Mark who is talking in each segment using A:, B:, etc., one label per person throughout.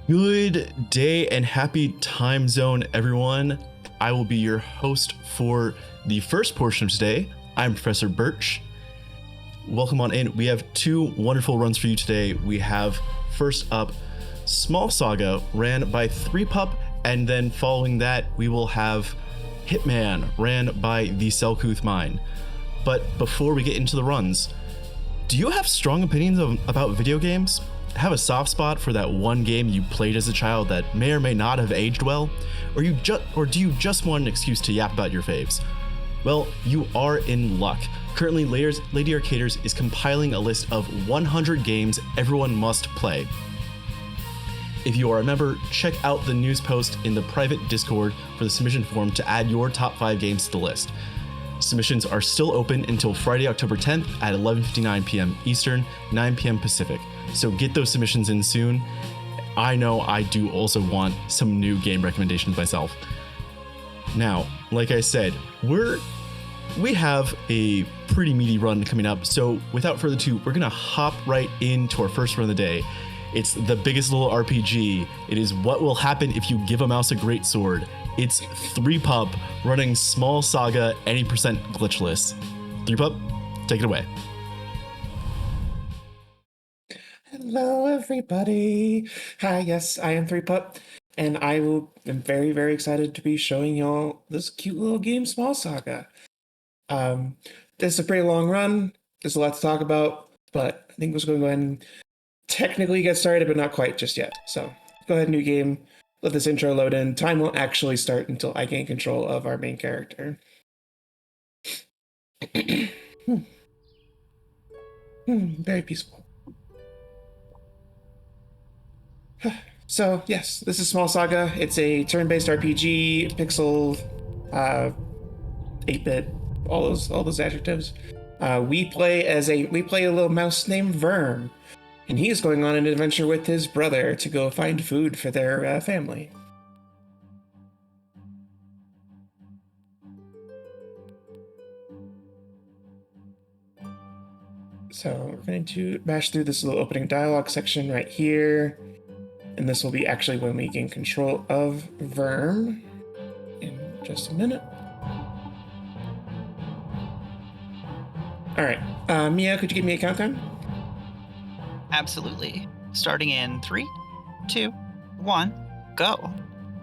A: Good day and happy time zone, everyone. I will be your host for the first portion of today. I'm Professor Birch. Welcome on in. We have two wonderful runs for you today. We have first up Small Saga, ran by Threepup, and then following that, we will have Hitman, ran by the Selkooth Mine. But before we get into the runs, do you have strong opinions about video games? Have a soft spot for that one game you played as a child that may or may not have aged well? Or do you just want an excuse to yap about your faves? Well, you are in luck. Currently, Lady Arcaders is compiling a list of 100 games everyone must play. If you are a member, check out the news post in the private Discord for the submission form to add your top 5 games to the list. Submissions are still open until Friday, October 10th at 11:59 p.m. Eastern, 9 p.m. Pacific. So get those submissions in soon. I know I do also want some new game recommendations myself. Now, like I said, we have a pretty meaty run coming up. So without further ado, we're gonna hop right into our first run of the day. It's the biggest little RPG. It is what will happen if you give a mouse a great sword. It's Threepup running Small Saga any percent glitchless. Threepup, take it away.
B: Hello, everybody. Hi, yes, I am Threepup, and am very, very excited to be showing y'all this cute little game, Small Saga. This is a pretty long run. There's a lot to talk about, but I think we're going to go ahead and technically get started, but not quite just yet. So go ahead, new game. Let this intro load in. Time won't actually start until I gain control of our main character. Very peaceful. So, yes, this is Small Saga. It's a turn-based RPG, pixel, 8-bit, all those adjectives. We play a little mouse named Verm, and he is going on an adventure with his brother to go find food for their family. So we're going to bash through this little opening dialogue section right here. And this will be actually when we gain control of Verm in just a minute. All right, Mia, could you give me a countdown?
C: Absolutely. Starting in 3, 2, 1, go.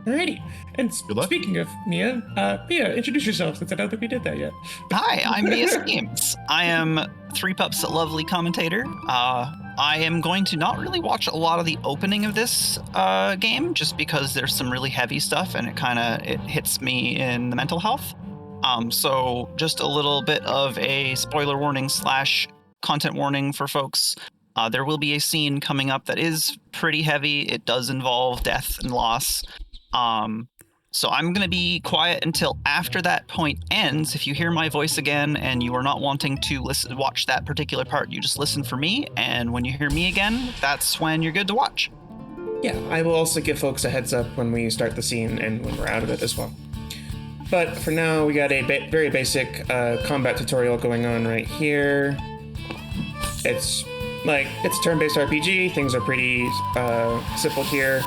B: Alrighty. And speaking of Mia, introduce yourself since I don't think we did that yet.
C: Hi, I'm Mia Schemes. I am Threepup's lovely commentator. I am going to not really watch a lot of the opening of this game just because there's some really heavy stuff and it hits me in the mental health. So just a little bit of a spoiler warning / content warning for folks. There will be a scene coming up that is pretty heavy. It does involve death and loss. So I'm going to be quiet until after that point ends. If you hear my voice again and you are not wanting to watch that particular part, you just listen for me. And when you hear me again, that's when you're good to watch.
B: Yeah, I will also give folks a heads up when we start the scene and when we're out of it as well. But for now, we got a very basic combat tutorial going on right here. It's a turn-based RPG. Things are pretty simple here.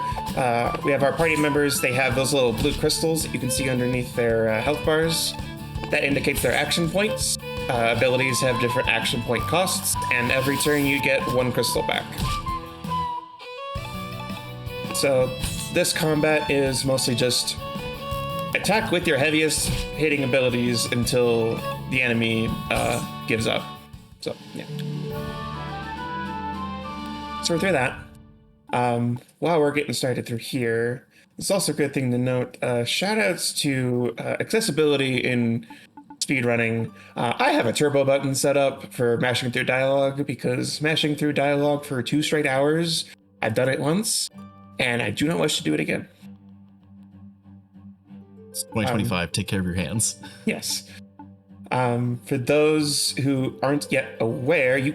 B: We have our party members. They have those little blue crystals that you can see underneath their health bars. That indicates their action points. Abilities have different action point costs, and every turn you get 1 crystal back. So this combat is mostly just attack with your heaviest hitting abilities until the enemy gives up. So, yeah. So we're through that. While we're getting started through here, it's also a good thing to note, shoutouts to accessibility in speedrunning. I have a turbo button set up for mashing through dialogue because mashing through dialogue for 2 straight hours, I've done it once, and I do not wish to do it again.
A: It's 2025, take care of your hands.
B: Yes. For those who aren't yet aware, you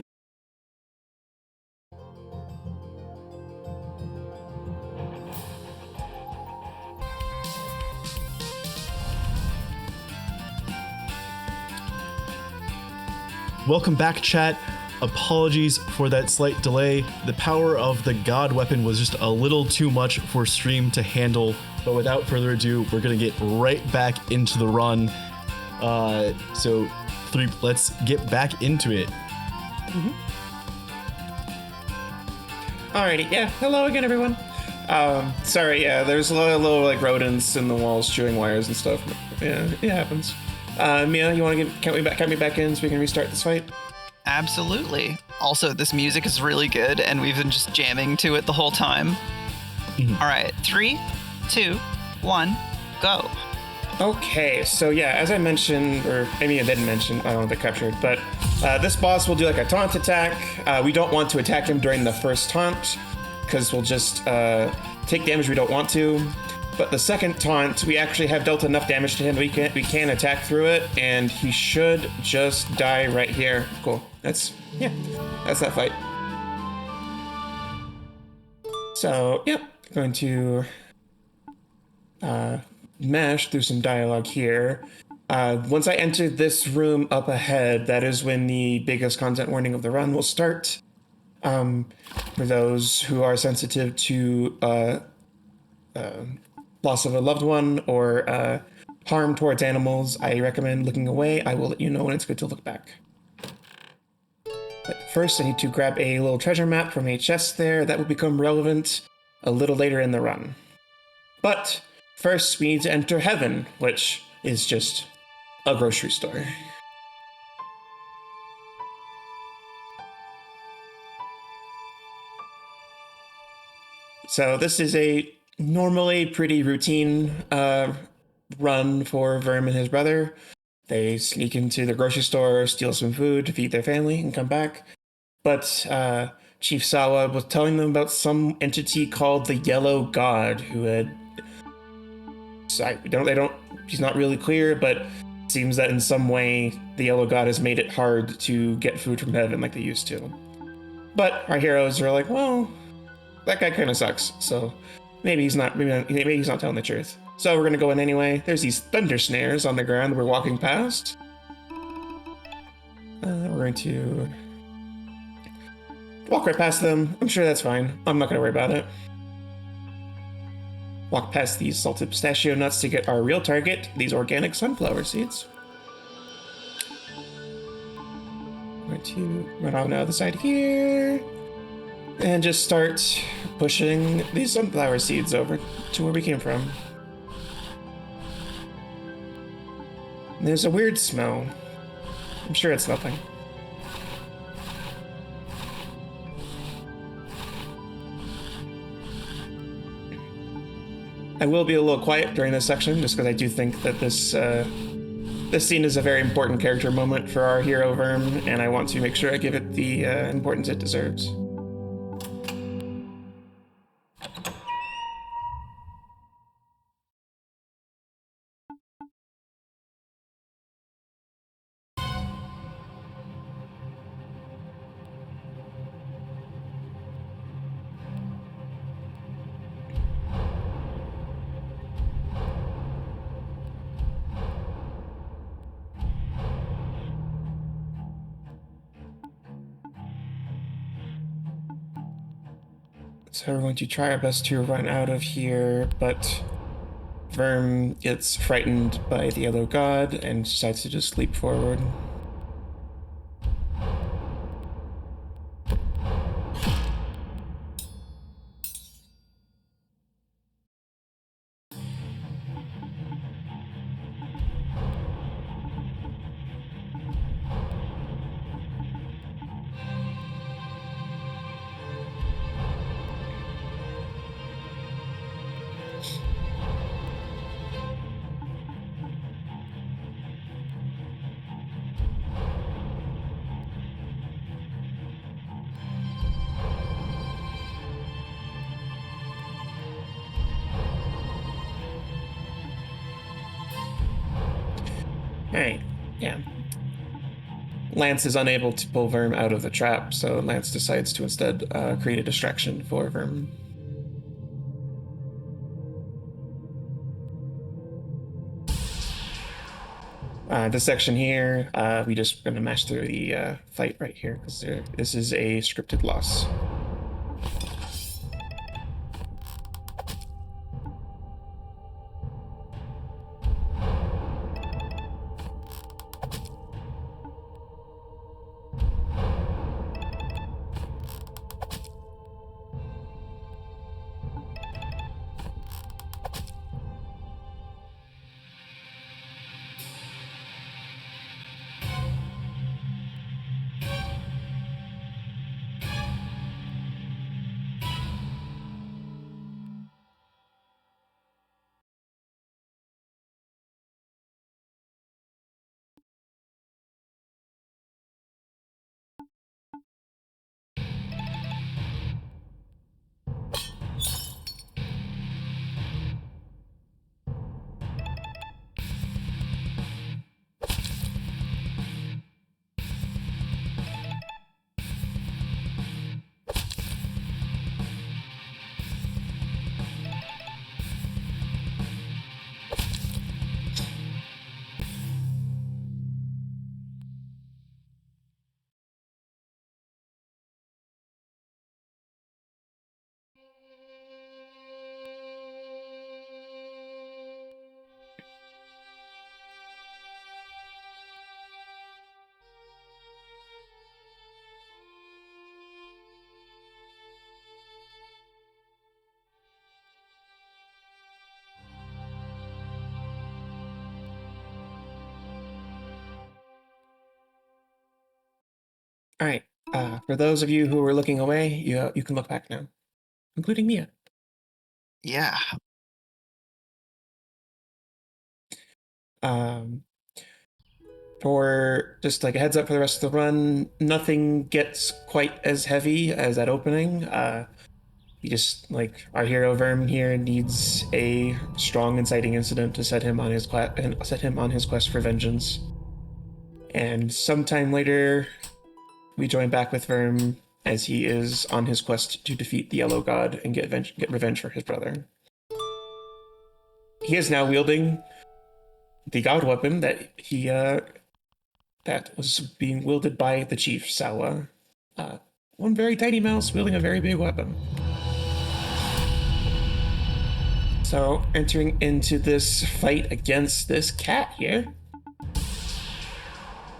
A: Welcome back, chat. Apologies for that slight delay. The power of the god weapon was just a little too much for stream to handle. But without further ado, we're gonna get right back into the run. So let's get back into it.
B: Alrighty, yeah. Hello again, everyone. Sorry, yeah. There's a lot of little like rodents in the walls chewing wires and stuff. Yeah, it happens. Mia, you want to count me back in so we can restart this fight?
C: Absolutely. Also, this music is really good, and we've been just jamming to it the whole time. All right, 3, 2, 1, go.
B: Okay, so yeah, as I mentioned, or maybe I didn't mention, I don't know if they captured, but this boss will do like a taunt attack. We don't want to attack him during the first taunt, because we'll just take damage we don't want to. But the second taunt, we actually have dealt enough damage to him we can attack through it, and he should just die right here. Cool. That's that fight. So, yep, going to mash through some dialogue here. Once I enter this room up ahead, that is when the biggest content warning of the run will start. For those who are sensitive to loss of a loved one or harm towards animals, I recommend looking away. I will let you know when it's good to look back. But first, I need to grab a little treasure map from a chest there. That will become relevant a little later in the run. But first, we need to enter heaven, which is just a grocery store. So this is a normally pretty routine run for Verm and his brother. They sneak into the grocery store, steal some food to feed their family, and come back. But Chief Sawa was telling them about some entity called the Yellow God, who had... He's not really clear, but it seems that in some way the Yellow God has made it hard to get food from heaven like they used to. But our heroes are like, well, that guy kind of sucks, so maybe he's not telling the truth. So we're gonna go in anyway. There's these thunder snares on the ground we're walking past. We're going to walk right past them. I'm sure that's fine. I'm not gonna worry about it. Walk past these salted pistachio nuts to get our real target, these organic sunflower seeds. I'm going to run on the other side here and just start pushing these sunflower seeds over to where we came from. And there's a weird smell. I'm sure it's nothing. I will be a little quiet during this section, just because I do think that this scene is a very important character moment for our hero Verm, and I want to make sure I give it the importance it deserves. So we're going to try our best to run out of here, but Verm gets frightened by the Yellow God and decides to just leap forward. Alright, yeah. Lance is unable to pull Verm out of the trap, so Lance decides to instead create a distraction for Verm. This section here, we just gonna mash through the fight right here because this is a scripted loss. All right. For those of you who were looking away, you can look back now, including Mia.
C: Yeah.
B: For just like a heads up for the rest of the run, nothing gets quite as heavy as that opening. We just like our hero Verm here needs a strong inciting incident to set him on his quest for vengeance. And sometime later, we join back with Verm as he is on his quest to defeat the Yellow God and get revenge for his brother. He is now wielding the god weapon that was being wielded by the chief, Sawa. One very tiny mouse wielding a very big weapon. So, entering into this fight against this cat here.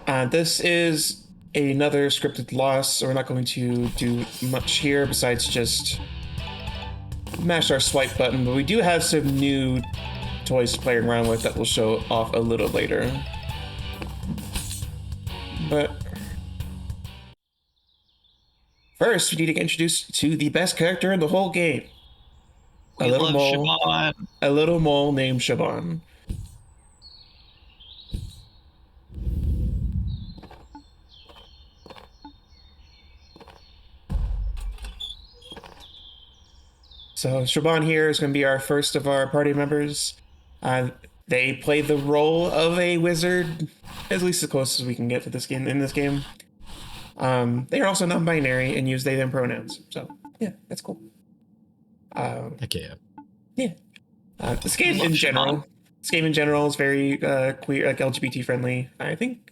B: This is another scripted loss, so we're not going to do much here besides just mash our swipe button, but we do have some new toys to play around with that we'll show off a little later. But first, we need to get introduced to the best character in the whole game.
C: We love Shaban.
B: A little mole named Shaban. So Shaban here is going to be our first of our party members. They play the role of a wizard, at least as close as we can get to this game. In this game, they are also non-binary and use they/them pronouns. So yeah, that's cool.
A: Okay.
B: Yeah. This game in general is very queer, like LGBT friendly. I think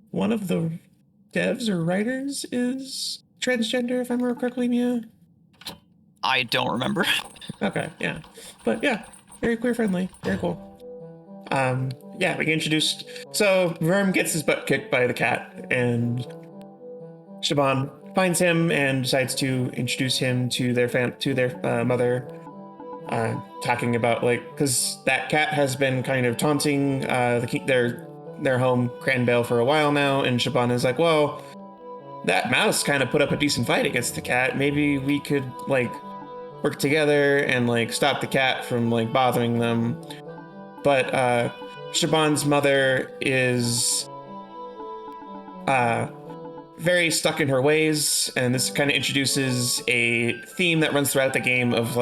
B: one of the devs or writers is transgender, if I remember correctly, Mia.
C: I don't remember.
B: Okay, yeah. But yeah, very queer friendly. Very cool. Yeah, we get introduced. So Verm gets his butt kicked by the cat, and Shaban finds him and decides to introduce him to their mother, talking about because that cat has been kind of taunting their home Cranbale for a while now, and Shaban is like, well, that mouse kind of put up a decent fight against the cat. Maybe we could work together and stop the cat from bothering them. But Shaban's mother is very stuck in her ways, and this kind of introduces a theme that runs throughout the game of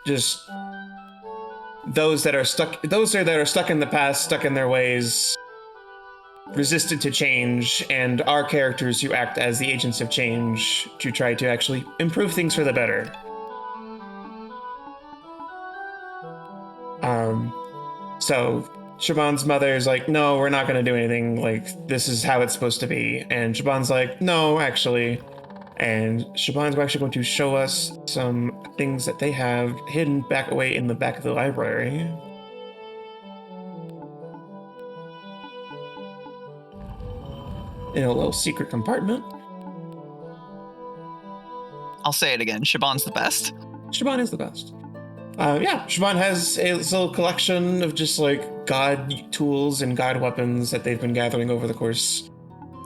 B: just those that are stuck in the past, stuck in their ways, resistant to change, and our characters who act as the agents of change to try to actually improve things for the better. So Shaban's mother is like, no, we're not going to do anything. Like, this is how it's supposed to be. And Shaban's like, no, actually. And Shaban's actually going to show us some things that they have hidden back away in the back of the library. In a little secret compartment.
C: I'll say it again. Shaban's the best.
B: Shaban is the best. Yeah, Shaban has a little collection of just like god tools and god weapons that they've been gathering over the course.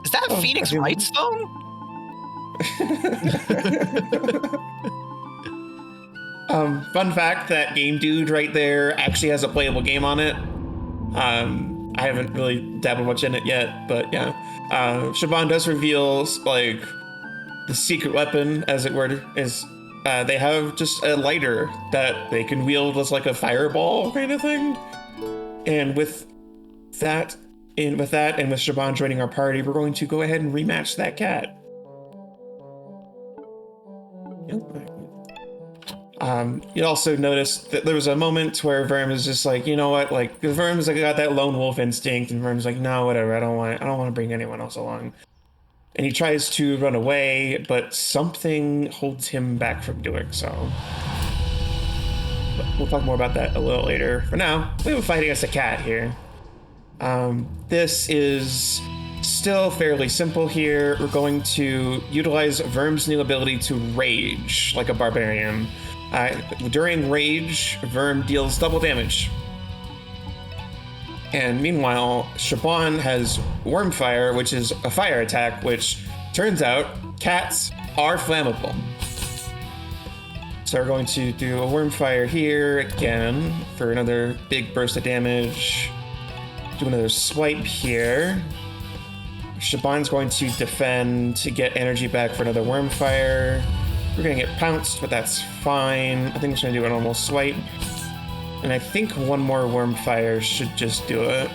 C: Is that Phoenix Wright's phone?
B: Fun fact, that game dude right there actually has a playable game on it. I haven't really dabbled much in it yet, but yeah. Shaban does reveal like the secret weapon, as it were, is they have just a lighter that they can wield as like a fireball kind of thing. And with that, and with Shaban joining our party, we're going to go ahead and rematch that cat. You also noticed that there was a moment where Verm is just like, you know what, like Verm's like got that lone wolf instinct, and Verm's like, no, whatever, I don't want to bring anyone else along. And he tries to run away, but something holds him back from doing so. But we'll talk more about that a little later. For now, we have a fight against a cat here. This is still fairly simple here. We're going to utilize Verm's new ability to rage like a barbarian. During rage, Verm deals double damage. And meanwhile, Shaban has Wormfire, which is a fire attack, which turns out cats are flammable. So we're going to do a Wormfire here again for another big burst of damage. Do another swipe here. Shaban's going to defend to get energy back for another Wormfire. We're gonna get pounced, but that's fine. I think I'm just gonna do a normal swipe. And I think one more Wormfire should just do it.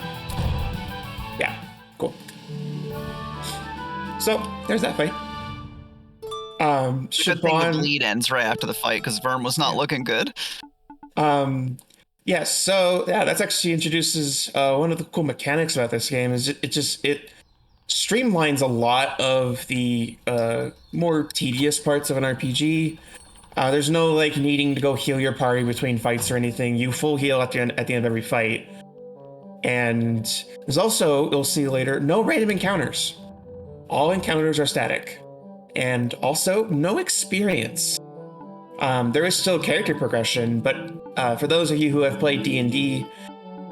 B: Yeah, cool. So, there's that fight.
C: Good thing the
B: Shaban...
C: bleed ends right after the fight, because Verm was not looking good.
B: Yeah, so, yeah, that's actually introduces one of the cool mechanics about this game is it streamlines a lot of the more tedious parts of an RPG. There's no like needing to go heal your party between fights or anything. You full heal at the end of every fight. And there's also, you'll see later, no random encounters. All encounters are static. And also no experience. There is still character progression, but for those of you who have played D&D,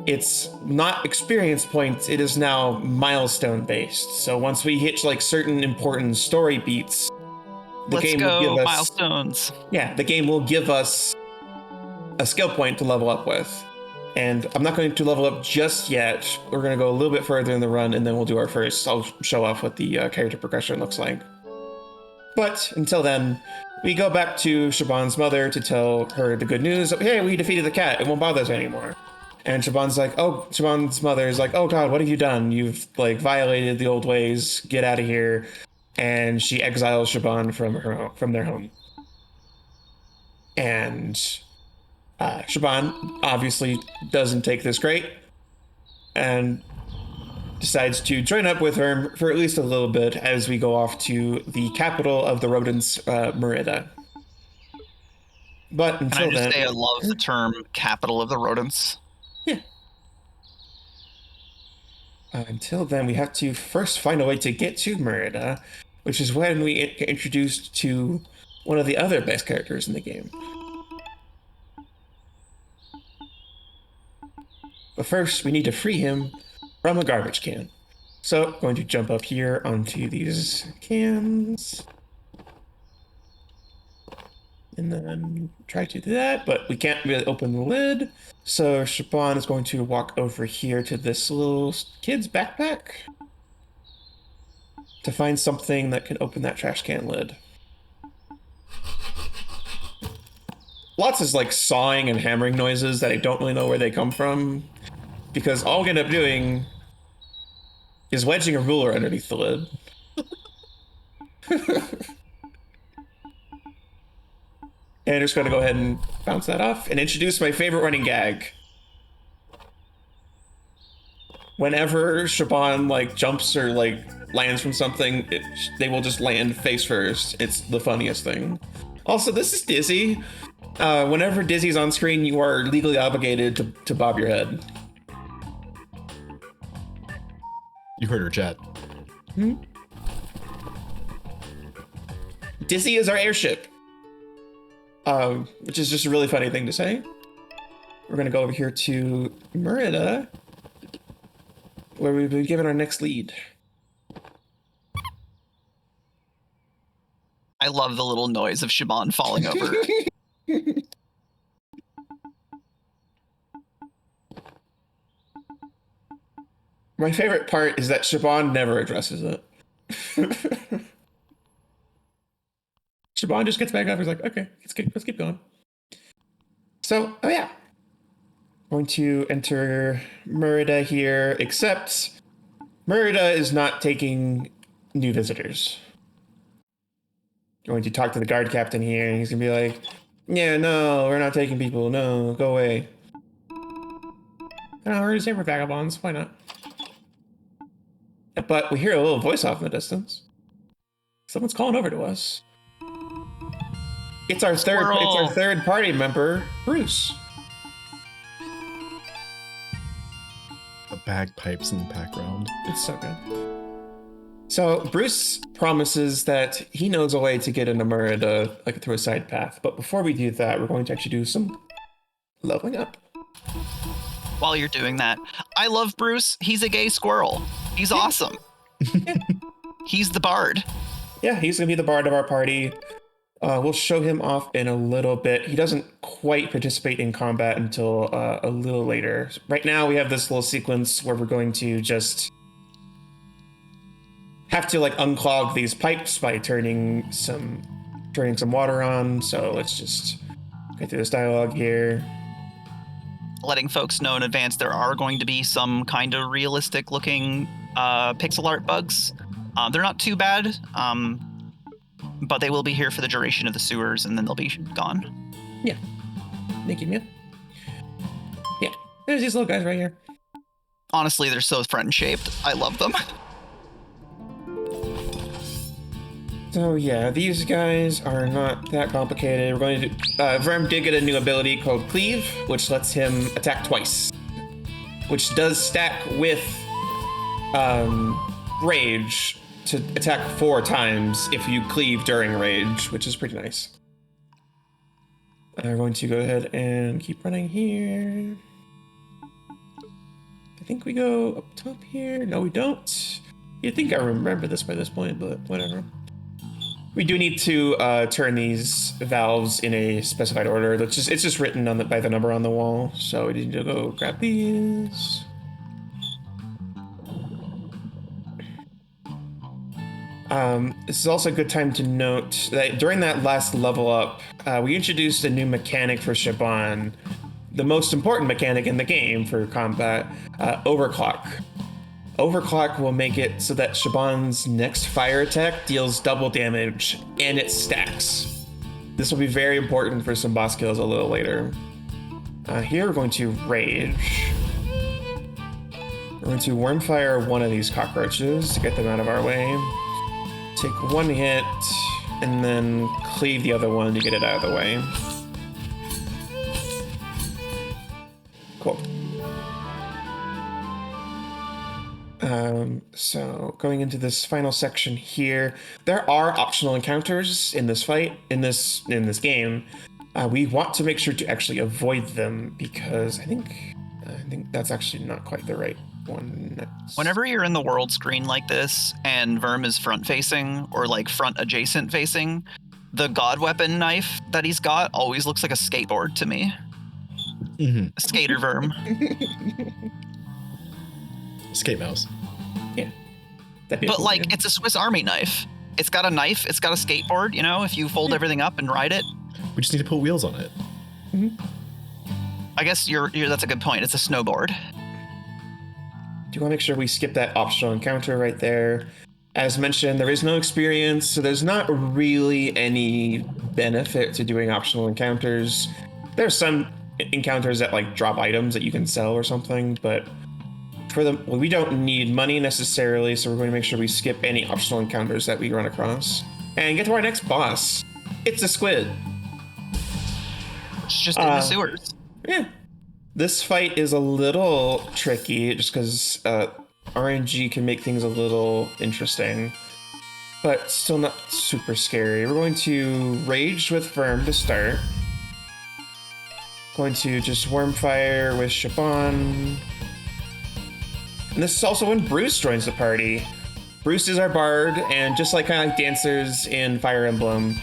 B: it's not experience points, it is now milestone based. So once we hit like certain important story beats, the game will give us
C: milestones.
B: Yeah, the game will give us a skill point to level up with. And I'm not going to level up just yet. We're going to go a little bit further in the run, and then we'll do our first. I'll show off what the character progression looks like. But until then, we go back to Shaban's mother to tell her the good news. Hey, we defeated the cat. It won't bother us anymore. And Shaban's mother is like, oh God, what have you done? You've like violated the old ways. Get out of here. And she exiles Shaban from their home. And Shaban obviously doesn't take this great and decides to join up with her for at least a little bit as we go off to the capital of the rodents, Merida. But until then,
C: I love the term capital of the rodents.
B: Yeah. Until then, we have to first find a way to get to Merida, which is when we get introduced to one of the other best characters in the game. But first, we need to free him from a garbage can. So, going to jump up here onto these cans. And then try to do that, but we can't really open the lid. So Shaban is going to walk over here to this little kid's backpack to find something that can open that trash can lid. Lots of like sawing and hammering noises that I don't really know where they come from, because all we end up doing is wedging a ruler underneath the lid. And I'm just going to go ahead and bounce that off and introduce my favorite running gag. whenever Shaban like jumps or like lands from something, they will just land face first. It's the funniest thing. Also, this is Dizzy. Whenever Dizzy's on screen, you are legally obligated to bob your head.
A: You heard her chat.
B: Dizzy is our airship. Which is just a really funny thing to say. We're gonna go over here to Merida, where we've been given our next lead.
C: I love the little noise of Shaban falling over.
B: My favorite part is that Shaban never addresses it. Shaban just gets back up. He's like, okay, let's keep going. So, oh yeah. Going to enter Merida here, except Merida is not taking new visitors. Going to talk to the guard captain here, and he's gonna be like, yeah, no, we're not taking people. No, go away. No, we're just here for vagabonds. Why not? But we hear a little voice off in the distance. Someone's calling over to us. It's our third party member, Bruce.
A: The bagpipes in the background.
B: It's so good. So Bruce promises that he knows a way to get into Merida, like through a side path. But before we do that, we're going to actually do some leveling up.
C: While you're doing that, I love Bruce. He's a gay squirrel. He's awesome. He's the bard.
B: Yeah, he's gonna be the bard of our party. We'll show him off in a little bit. He doesn't quite participate in combat until a little later. Right now, we have this little sequence where we're going to just have to like unclog these pipes by turning some water on. So let's just get through this dialogue here.
C: Letting folks know in advance there are going to be some kind of realistic looking pixel art bugs. They're not too bad, but they will be here for the duration of the sewers and then they'll be gone.
B: Yeah. Thank you, man. Yeah, there's these little guys right here.
C: Honestly, they're so friend-shaped. I love them.
B: So yeah, these guys are not that complicated. We're going to do, Verm did get a new ability called Cleave, which lets him attack twice, which does stack with Rage to attack 4 times if you cleave during Rage, which is pretty nice. We're going to go ahead and keep running here. I think we go up top here. No, we don't. You'd think I remember this by this point, but whatever. We do need to turn these valves in a specified order. It's just written on by the number on the wall. So we need to go grab these. This is also a good time to note that during that last level up, we introduced a new mechanic for Shaban, the most important mechanic in the game for combat, Overclock. Overclock will make it so that Shaban's next fire attack deals double damage, and it stacks. This will be very important for some boss kills a little later. Here we're going to Rage. We're going to Wormfire one of these cockroaches to get them out of our way. Take 1 hit, and then cleave the other one to get it out of the way. Cool. So going into this final section here, there are optional encounters in this fight, in this game. We want to make sure to actually avoid them because I think that's actually not quite the right one.
C: Whenever you're in the world screen like this and Verm is front facing or like front adjacent facing, the god weapon knife that he's got always looks like a skateboard to me.
A: Mm-hmm.
C: Skater Verm.
A: Skate mouse.
B: Yeah.
C: But like, it's a Swiss Army knife. It's got a knife, it's got a skateboard, you know, if you fold everything up and ride it.
A: We just need to put wheels on it.
B: Mm-hmm.
C: I guess that's a good point. It's a snowboard.
B: Do you want to make sure we skip that optional encounter right there? As mentioned, there is no experience, so there's not really any benefit to doing optional encounters. There's some encounters that like drop items that you can sell or something, but we don't need money necessarily, so we're going to make sure we skip any optional encounters that we run across and get to our next boss. It's a squid.
C: It's just in the sewers.
B: Yeah. This fight is a little tricky just because RNG can make things a little interesting, but still not super scary. We're going to Rage with Verm to start. Going to just Wormfire with Shaban. And this is also when Bruce joins the party. Bruce is our bard, and just like kind of like dancers in Fire Emblem,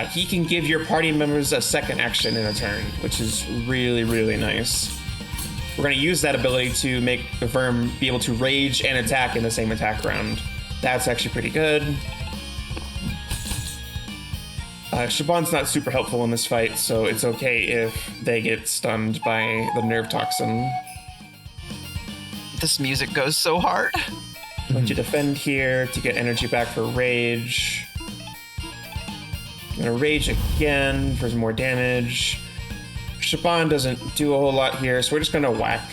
B: he can give your party members a second action in a turn, which is really, really nice. We're going to use that ability to make the Verm be able to rage and attack in the same attack round. That's actually pretty good. Shaban's not super helpful in this fight, so it's okay if they get stunned by the nerve toxin.
C: This music goes so hard.
B: Going to defend here to get energy back for rage. I'm gonna rage again for some more damage. Shaban doesn't do a whole lot here, so we're just gonna whack.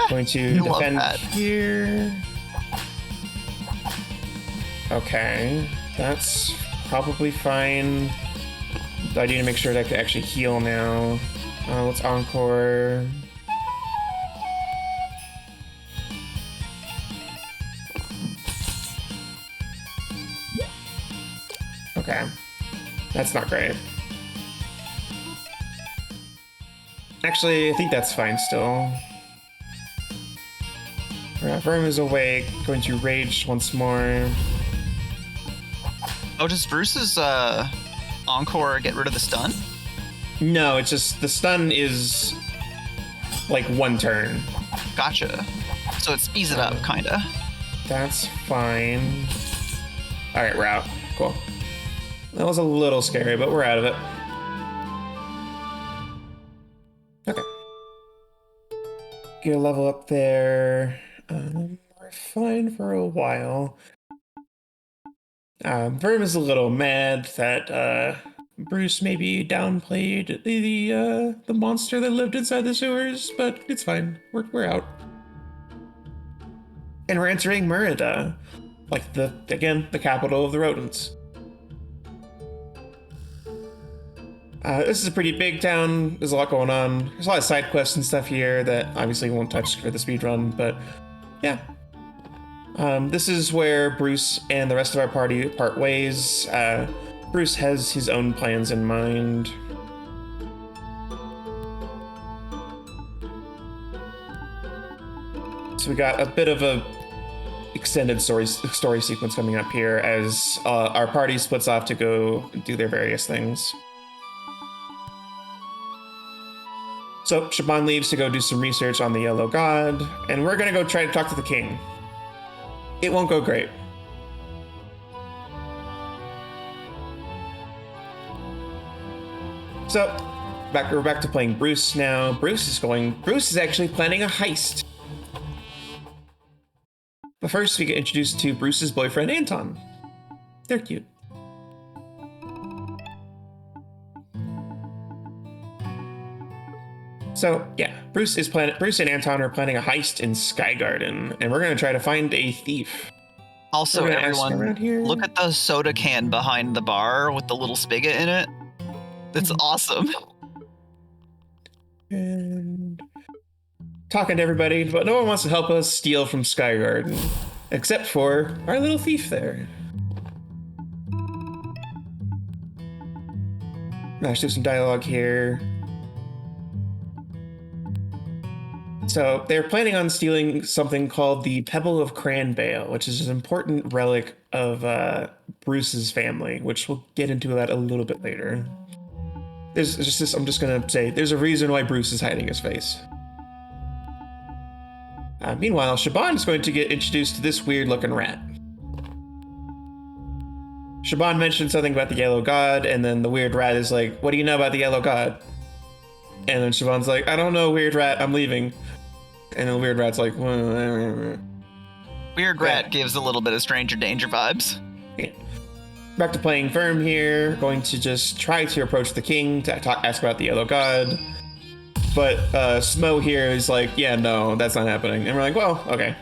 B: Going to defend here. Okay, that's probably fine. I need to make sure that I can actually heal now. Let's encore. Okay, that's not great. Actually, I think that's fine still. Verm is awake, going to rage once more.
C: Oh, does Bruce's encore get rid of the stun?
B: No, it's just the stun is like one turn.
C: Gotcha. So it speeds it up, kinda.
B: That's fine. All right, we're out. Cool. That was a little scary, but we're out of it. Okay. Get a level up there. We're fine for a while. Verm is a little mad that Bruce maybe downplayed the monster that lived inside the sewers, but it's fine. We're out. And we're entering Merida, like the capital of the rodents. This is a pretty big town. There's a lot going on. There's a lot of side quests and stuff here that obviously won't touch for the speedrun, but yeah. This is where Bruce and the rest of our party part ways. Bruce has his own plans in mind. So we got a bit of a extended story sequence coming up here as our party splits off to go do their various things. So Shaban leaves to go do some research on the Yellow God, and we're gonna go try to talk to the king. It won't go great. So, we're back to playing Bruce now. Bruce is actually planning a heist. But first, we get introduced to Bruce's boyfriend, Anton. They're cute. So, yeah, Bruce and Anton are planning a heist in Sky Garden, and we're going to try to find a thief.
C: Also, everyone, look at the soda can behind the bar with the little spigot in it. That's awesome.
B: And talking to everybody, but no one wants to help us steal from Sky Garden, except for our little thief there. Let's do some dialogue here. So they're planning on stealing something called the Pebble of Cranbale, which is an important relic of Bruce's family, which we'll get into that a little bit later. I'm just gonna say, there's a reason why Bruce is hiding his face. Meanwhile, Shaban is going to get introduced to this weird-looking rat. Shaban mentioned something about the Yellow God, and then the weird rat is like, "What do you know about the Yellow God?" And then Shaban's like, "I don't know, weird rat, I'm leaving." And then the weird rat's like,
C: Weird rat gives a little bit of stranger danger vibes.
B: Yeah. Back to playing Verm here. Going to just try to approach the king to ask about the Yellow God. But Smo here is like, yeah, no, that's not happening. And we're like, well, okay.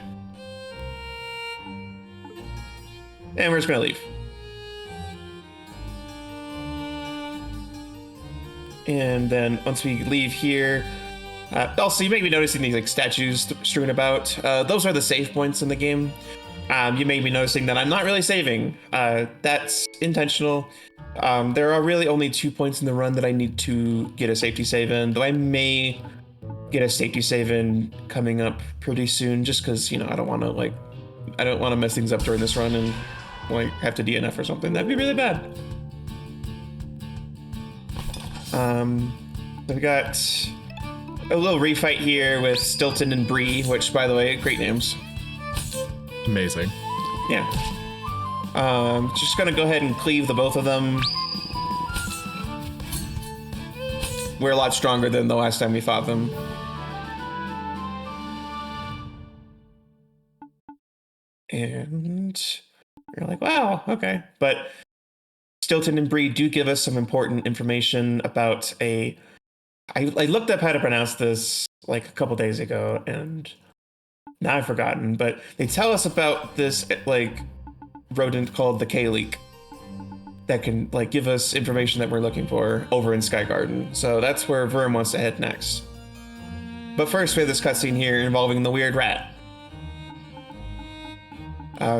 B: And we're just gonna leave. And then once we leave here, also you may be noticing these like statues strewn about. Those are the save points in the game. You may be noticing that I'm not really saving. That's intentional. There are really only 2 points in the run that I need to get a safety save in, though I may get a safety save in coming up pretty soon, just because, you know, I don't want to mess things up during this run and like have to DNF or something. That'd be really bad. We've got a little refight here with Stilton and Bree, which, by the way, great names.
A: Amazing.
B: Yeah. Just gonna go ahead and cleave the both of them. We're a lot stronger than the last time we fought them. And you're like, wow, okay. But Stilton and Bree do give us some important information about I looked up how to pronounce this like a couple days ago, and now I've forgotten, but they tell us about this like rodent called the K-Leak that can like give us information that we're looking for over in Sky Garden. So that's where Verm wants to head next. But first we have this cutscene here involving the weird rat.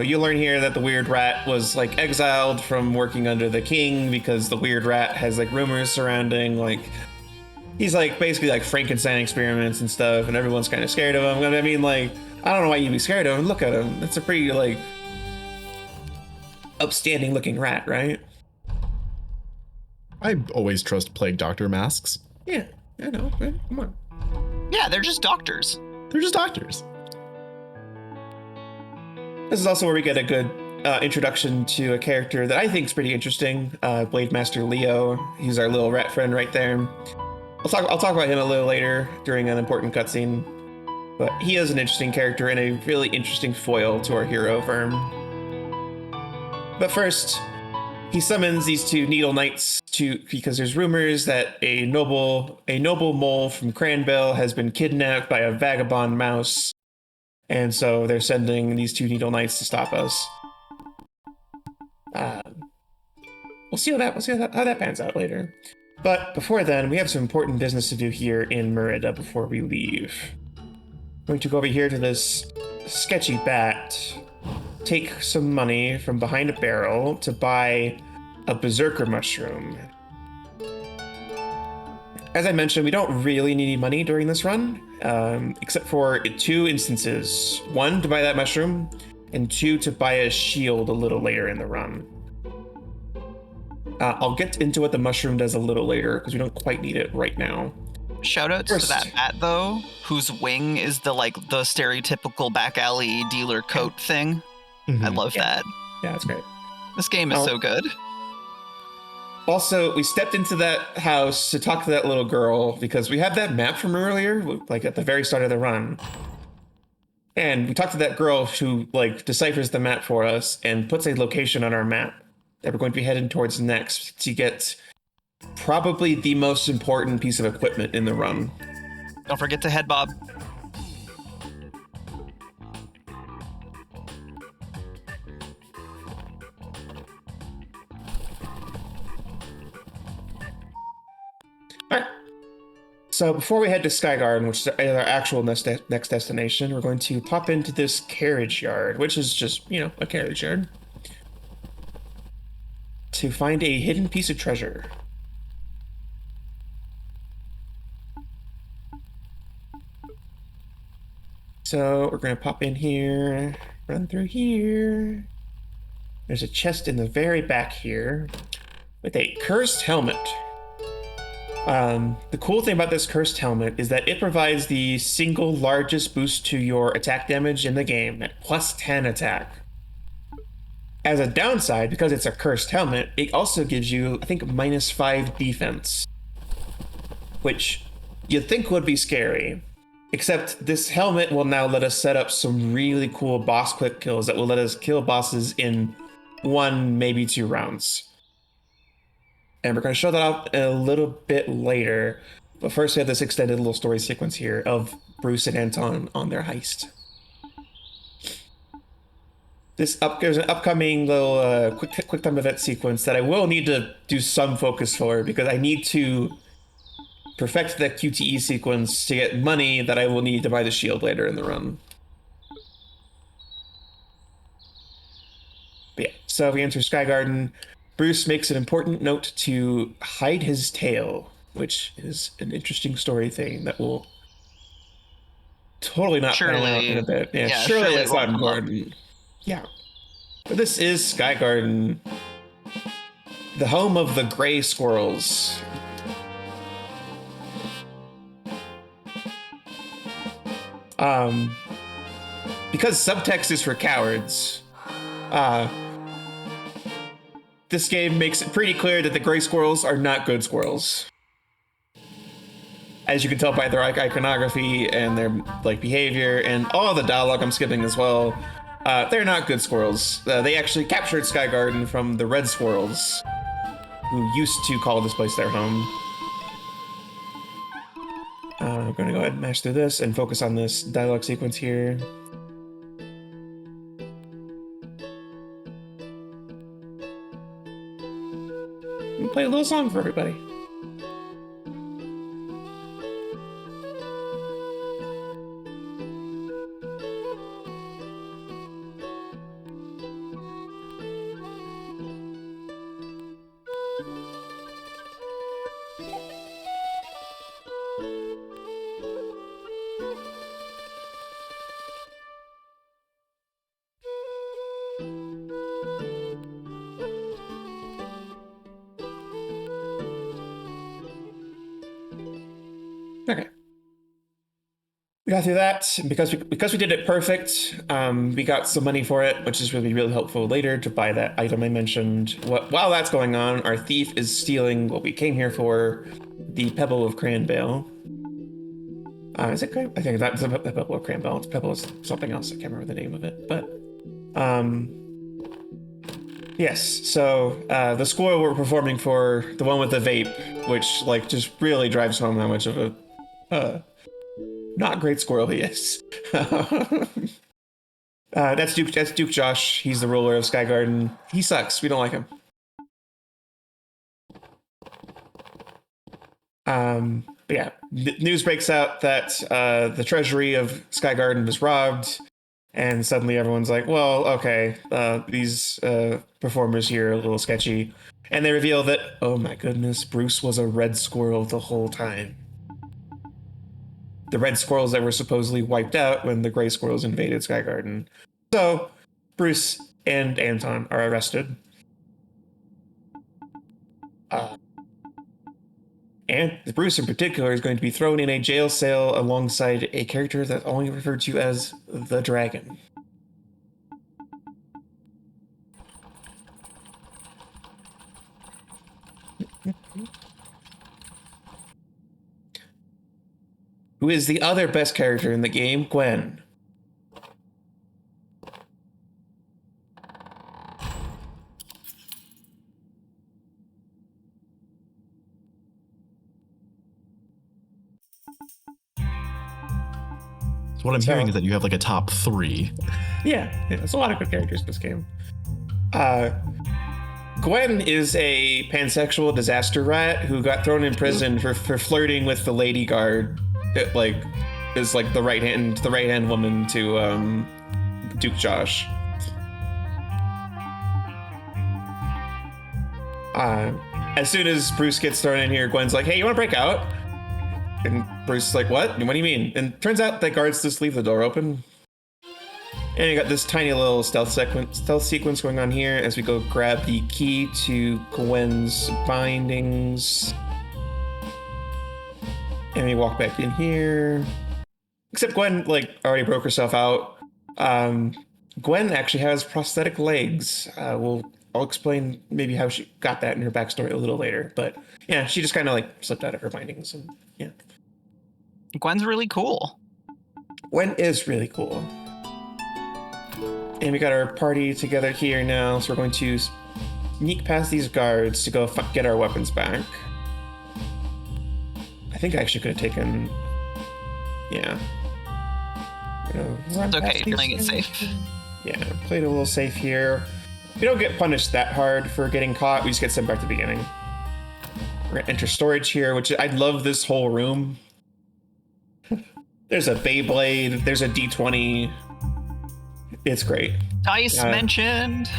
B: You learn here that the weird rat was like exiled from working under the king because the weird rat has like rumors surrounding like he's like basically like Frankenstein experiments and stuff, and everyone's kind of scared of him. I mean, like, I don't know why you'd be scared of him. Look at him. That's a pretty like upstanding looking rat, right?
A: I always trust plague doctor masks.
B: Yeah, I know, man. Come on.
C: Yeah, they're just doctors.
A: They're just doctors.
B: This is also where we get a good introduction to a character that I think is pretty interesting. Blade Master Leo. He's our little rat friend right there. I'll talk about him a little later during an important cutscene. But he is an interesting character and a really interesting foil to our hero Verm. But first, he summons these two Needle Knights because there's rumors that a noble mole from Cranbell has been kidnapped by a vagabond mouse. And so they're sending these two Needle Knights to stop us. We'll see how that pans out later. But before then, we have some important business to do here in Merida before we leave. I'm going to go over here to this sketchy bat, take some money from behind a barrel to buy a berserker mushroom. As I mentioned, we don't really need money during this run, except for 2 instances. 1, to buy that mushroom, and 2, to buy a shield a little later in the run. I'll get into what the mushroom does a little later, because we don't quite need it right now.
C: Shoutouts to that bat, though, whose wing is the stereotypical back alley dealer coat thing.
A: Mm-hmm.
C: I love that.
B: Yeah, that's great.
C: This game is so good.
B: Also, we stepped into that house to talk to that little girl because we had that map from earlier, like at the very start of the run. And we talked to that girl who like deciphers the map for us and puts a location on our map that we're going to be heading towards next to get probably the most important piece of equipment in the run.
C: Don't forget to head bob.
B: Alright. So before we head to Sky Garden, which is our actual next destination, we're going to pop into this carriage yard, which is just, you know, a carriage yard, to find a hidden piece of treasure. So we're going to pop in here, run through here. There's a chest in the very back here with a cursed helmet. The cool thing about this cursed helmet is that it provides the single largest boost to your attack damage in the game at plus 10 attack. As a downside, because it's a cursed helmet, it also gives you, I think, minus 5 defense, which you'd think would be scary. Except this helmet will now let us set up some really cool boss quick kills that will let us kill bosses in 1, maybe 2 rounds. And we're going to show that off a little bit later. But first, we have this extended little story sequence here of Bruce and Anton on their heist. There's an upcoming little quick time event sequence that I will need to do some focus for because I need to perfect the QTE sequence to get money that I will need to buy the shield later in the run. But yeah, so we enter Sky Garden. Bruce makes an important note to hide his tail, which is an interesting story thing that will totally not pan out in a bit. Yeah, surely that's not important. Yeah. But this is Sky Garden, the home of the gray squirrels. Because subtext is for cowards, this game makes it pretty clear that the gray squirrels are not good squirrels. As you can tell by their iconography and their behavior and all the dialogue I'm skipping as well, they're not good squirrels. They actually captured Sky Garden from the red squirrels, who used to call this place their home. I'm going to go ahead and mash through this and focus on this dialogue sequence here. I'm play a little song for everybody. Okay. We got through that, and because we did it perfect, we got some money for it, which is really helpful later to buy that item I mentioned. While that's going on, our thief is stealing what we came here for, the Pebble of Cranbale. Is it Cran? I think that's the Pebble of Cranbale. Pebble is something else. I can't remember the name of it, but yes. So the score we're performing for, the one with the vape, which just really drives home how much of a not great squirrel he is. That's Duke Josh. He's the ruler of Sky Garden. He sucks. We don't like him. But yeah, news breaks out that the treasury of Sky Garden was robbed, and suddenly everyone's like, well, okay, these performers here are a little sketchy. And they reveal that, oh my goodness, Bruce was a red squirrel the whole time. The red squirrels that were supposedly wiped out when the gray squirrels invaded Sky Garden. So Bruce and Anton are arrested. And Bruce in particular is going to be thrown in a jail cell alongside a character that's only referred to as the Dragon. Who is the other best character in the game, Gwen.
A: So what I'm hearing is that you have a top 3.
B: Yeah, there's a lot of good characters in this game. Gwen is a pansexual disaster rat who got thrown in prison for flirting with the lady guard. It is the right hand woman to Duke Josh. As soon as Bruce gets thrown in here, Gwen's like, "Hey, you want to break out?" And Bruce is like, "What? What do you mean?" And turns out the guards just leave the door open. And you got this tiny little stealth sequence going on here as we go grab the key to Gwen's bindings. And we walk back in here. Except Gwen, already broke herself out. Gwen actually has prosthetic legs. I'll explain maybe how she got that in her backstory a little later. But yeah, she just kind of slipped out of her bindings. And yeah.
C: Gwen's really cool.
B: Gwen is really cool. And we got our party together here now. So we're going to sneak past these guards to go get our weapons back. I think I actually could have taken. Yeah.
C: It's okay, you're playing it safe.
B: Yeah, played a little safe here. We don't get punished that hard for getting caught. We just get sent back to the beginning. We're gonna enter storage here, which I love this whole room. There's a Beyblade. There's a D20. It's great.
C: Dice mentioned.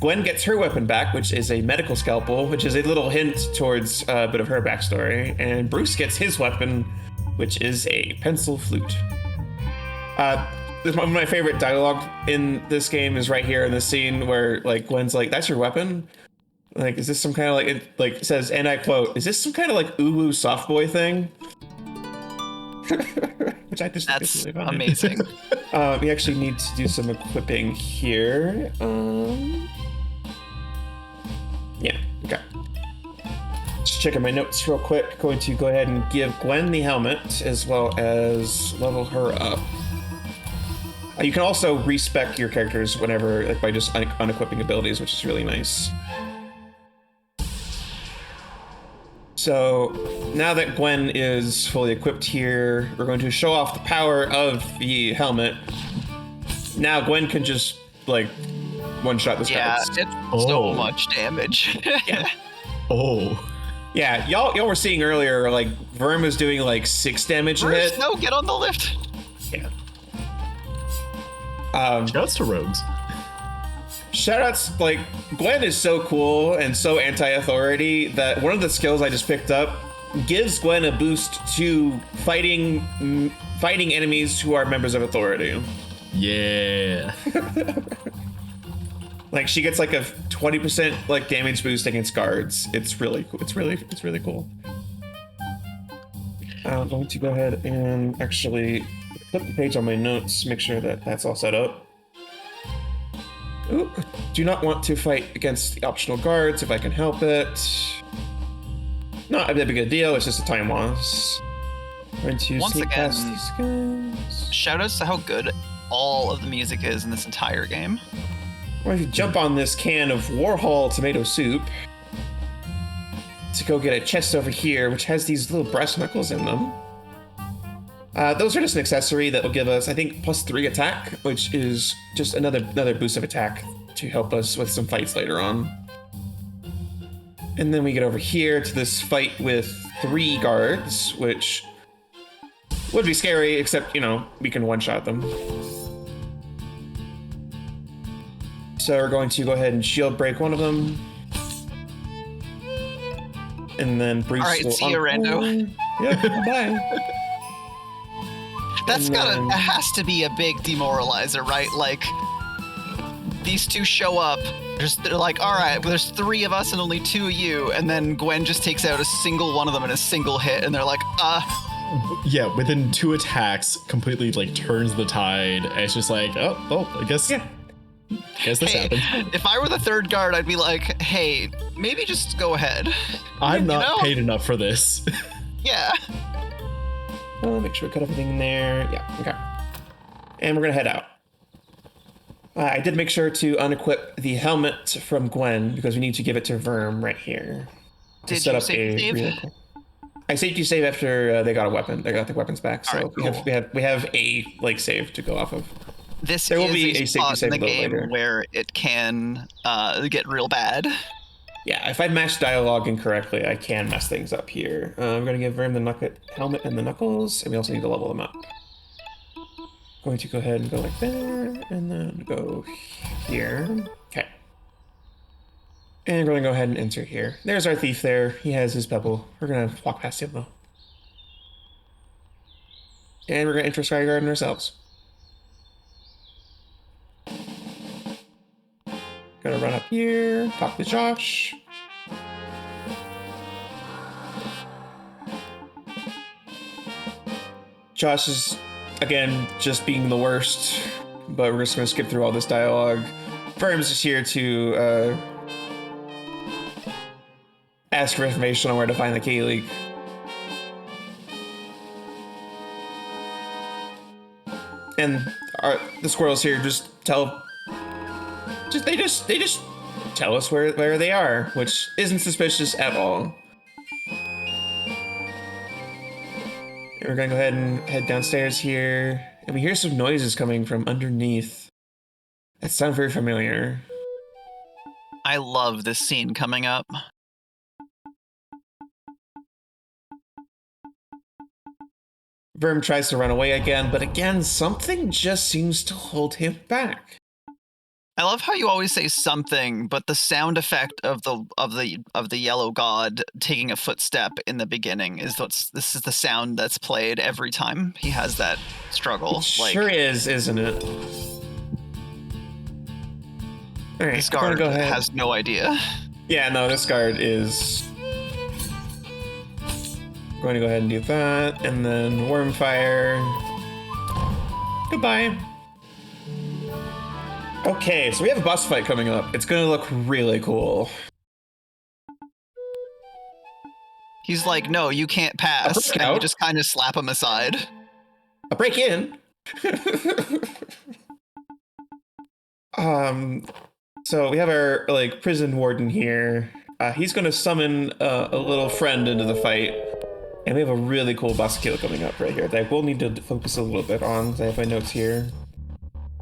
B: Gwen gets her weapon back, which is a medical scalpel, which is a little hint towards a bit of her backstory. And Bruce gets his weapon, which is a pencil flute. One of my favorite dialogue in this game is right here in this scene where like Gwen's like, "That's your weapon?" Like, is this some kind of like, it like says, and I quote, "Is this some kind of like ooh soft boy thing?" Which I just think is really funny.
C: Amazing.
B: We actually need to do some equipping here. Yeah, okay. Just checking my notes real quick. Going to go ahead and give Gwen the helmet as well as level her up. You can also respec your characters whenever, like by just unequipping abilities, which is really nice. So now that Gwen is fully equipped here, we're going to show off the power of the helmet. Now Gwen can just like one-shot this guy.
C: Yeah, it's so much damage.
B: Yeah.
A: Oh.
B: Yeah, y'all were seeing earlier, like Verm is doing like 6 damage a hit.
C: No, get on the lift.
B: Yeah.
A: Shouts to rogues.
B: Shoutouts, like Gwen is so cool and so anti-authority that one of the skills I just picked up gives Gwen a boost to fighting enemies who are members of authority.
A: Yeah.
B: Like she gets like a 20% like damage boost against guards. It's really cool. It's really cool. I'm going to go ahead and actually flip the page on my notes, make sure that that's all set up. Ooh, do not want to fight against the optional guards if I can help it. Not a big a deal, it's just a time loss. Going to
C: Once
B: sneak
C: again,
B: past these guys.
C: Shoutouts to how good all of the music is in this entire game.
B: I'm going to jump on this can of Warhol tomato soup to go get a chest over here, which has these little brass knuckles in them. Those are just an accessory that will give us, I think, +3 attack, which is just another boost of attack to help us with some fights later on. And then we get over here to this fight with 3 guards, which would be scary, except, you know, we can one-shot them. So we're going to go ahead and shield break one of them. And then Bruce will...
C: All right, see you, Rando.
B: Yeah, bye.
C: That has to be a big demoralizer, right? Like, these two show up, they're like, all right, well, there's 3 of us and only 2 of you, and then Gwen just takes out a single one of them in a single hit, and they're like,
A: Yeah, within 2 attacks, completely like turns the tide. And it's just like, oh, I guess.
B: Yeah.
A: Guess this happened.
C: If I were the 3rd guard, I'd be like, hey, maybe just go ahead.
A: I'm not paid enough for this.
C: Yeah.
B: Make sure we cut everything in there. Yeah, okay. And we're gonna head out. I did make sure to unequip the helmet from Gwen because we need to give it to Verm right here.
C: Did you save?
B: I saved you save after they got a weapon. They got the weapons back, so
C: right, cool.
B: we have a like save to go off of.
C: There will be a spot in the game where it can get real bad.
B: Yeah, if I match dialogue incorrectly, I can mess things up here. I'm going to give Verm the helmet and the knuckles, and we also need to level them up. Going to go ahead and go like there, and then go here. Okay. And we're going to go ahead and enter here. There's our thief there. He has his pebble. We're going to walk past him, though. And we're going to enter Sky Garden ourselves. Gonna run up here, talk to Josh. Josh is, again, just being the worst, but we're just gonna skip through all this dialogue. Verm's just here to ask for information on where to find the K-League. And the squirrels here just they just tell us where they are, which isn't suspicious at all. We're gonna go ahead and head downstairs here. And we hear some noises coming from underneath. That sounds very familiar.
C: I love this scene coming up.
B: Verm tries to run away again, but again, something just seems to hold him back.
C: I love how you always say something, but the sound effect of the yellow god taking a footstep in the beginning is this is the sound that's played every time he has that struggle.
B: It sure is, isn't it? All right,
C: This guard
B: go ahead.
C: has no idea.
B: Yeah, no, this guard is going to go ahead and do that, and then Wormfire. Goodbye. Okay, so we have a boss fight coming up. It's gonna look really cool.
C: He's like, no, you can't pass. And you just kind of slap him aside.
B: A break in. So we have our prison warden here. He's gonna summon a little friend into the fight. And we have a really cool boss kill coming up right here that I will need to focus a little bit on because I have my notes here.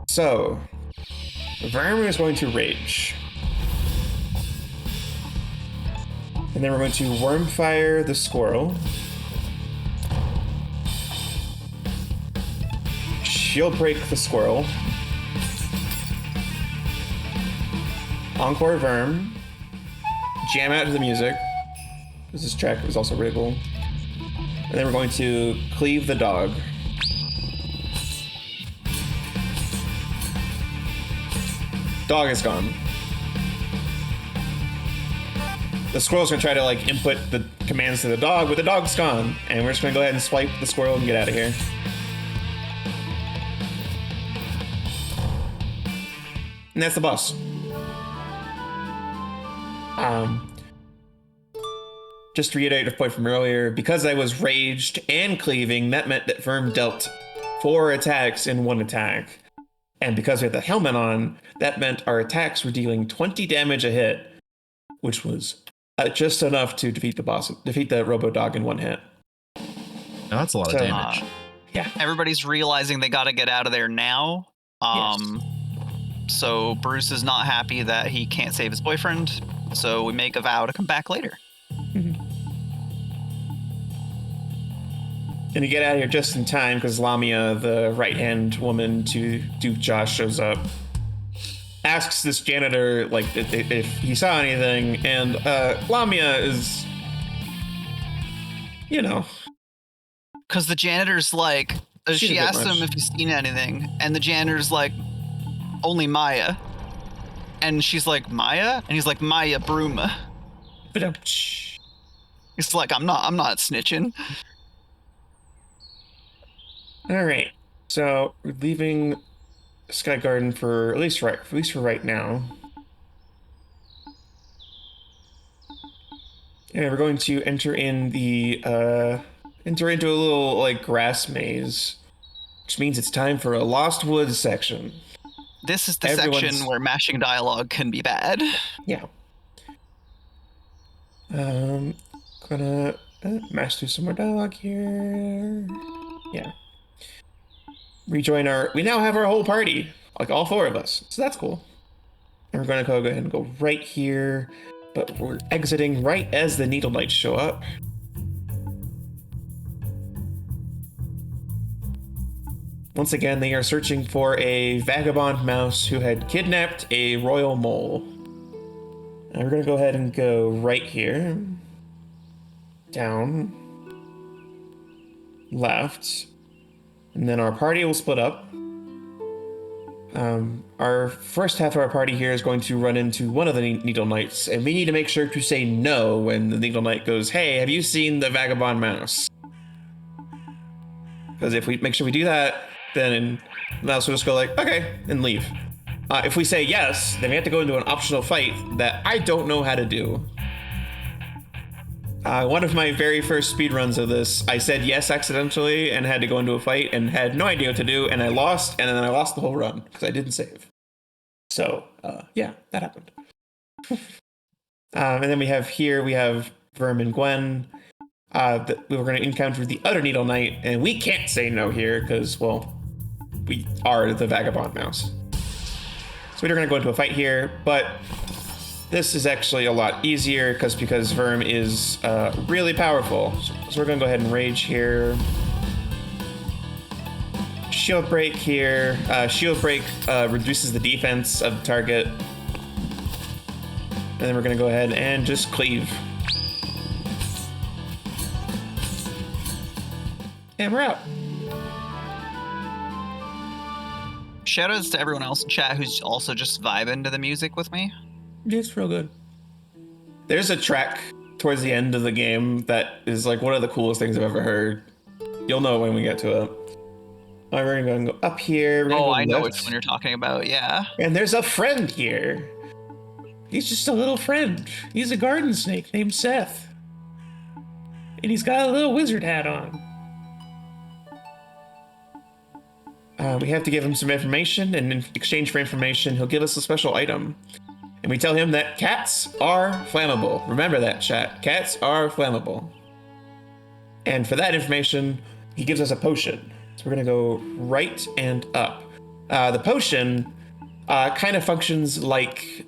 B: So, Verm is going to rage. And then we're going to Wormfire the squirrel. Shield break the squirrel. Encore Verm. Jam out to the music. This track is also really cool. And then we're going to cleave the dog. Dog is gone. The squirrel's gonna try to input the commands to the dog, but the dog's gone. And we're just gonna go ahead and swipe the squirrel and get out of here. And that's the boss. Just to reiterate a point from earlier, because I was raged and cleaving, that meant that Verm dealt 4 attacks in 1 attack. And because we had the helmet on, that meant our attacks were dealing 20 damage a hit, which was just enough to defeat the Robo Dog in 1 hit.
A: Now that's a lot of damage.
B: Yeah.
C: Everybody's realizing they got to get out of there now.
B: Yes.
C: So Bruce is not happy that he can't save his boyfriend. So we make a vow to come back later.
B: And you get out of here just in time because Lamia, the right-hand woman to Duke Josh, shows up. Asks this janitor if he saw anything, and Lamia is,
C: Because the janitor's like, she asks him if he's seen anything, and the janitor's like, only Maya. And she's like, Maya? And he's like, Maya Bruma. He's like, I'm not snitching.
B: All right, so we're leaving Sky Garden for at least for right now. And we're going to enter into a little grass maze, which means it's time for a Lost Woods section.
C: This is the section where mashing dialogue can be bad.
B: Yeah. Gonna mash through some more dialogue here. Yeah. We now have our whole party, all 4 of us, so that's cool. And we're gonna go ahead and go right here, but we're exiting right as the Needle Knights show up. Once again, they are searching for a vagabond mouse who had kidnapped a royal mole. And we're gonna go ahead and go right here, down, left. And then our party will split up. Our first half of our party here is going to run into one of the Needle Knights, and we need to make sure to say no when the Needle Knight goes, hey, have you seen the vagabond mouse? Because if we make sure we do that, then the mouse will just go okay, and leave. If we say yes, then we have to go into an optional fight that I don't know how to do. One of my very first speedruns of this, I said yes accidentally and had to go into a fight and had no idea what to do, and I lost, and then I lost the whole run because I didn't save. So, yeah, that happened. And then we have Verm and Gwen. that we were going to encounter the other Needle Knight, and we can't say no here because, well, we are the Vagabond Mouse. So we're going to go into a fight here, but this is actually a lot easier because Verm is really powerful. So we're going to go ahead and Rage here. Shield Break here. Shield Break reduces the defense of the target. And then we're going to go ahead and just cleave. And we're out.
C: Shoutouts to everyone else in chat who's also just vibing to the music with me.
B: It's real good. There's a track towards the end of the game that is like one of the coolest things I've ever heard. You'll know when we get to it. All right, we're going to go up here.
C: Oh, I know which one you're talking about, yeah.
B: And there's a friend here. He's just a little friend. He's a garden snake named Seth. And he's got a little wizard hat on. We have to give him some information, and in exchange for information, he'll give us a special item. And we tell him that cats are flammable. Remember that, chat. Cats are flammable. And for that information, he gives us a potion. So we're going to go right and up. The potion kind of functions like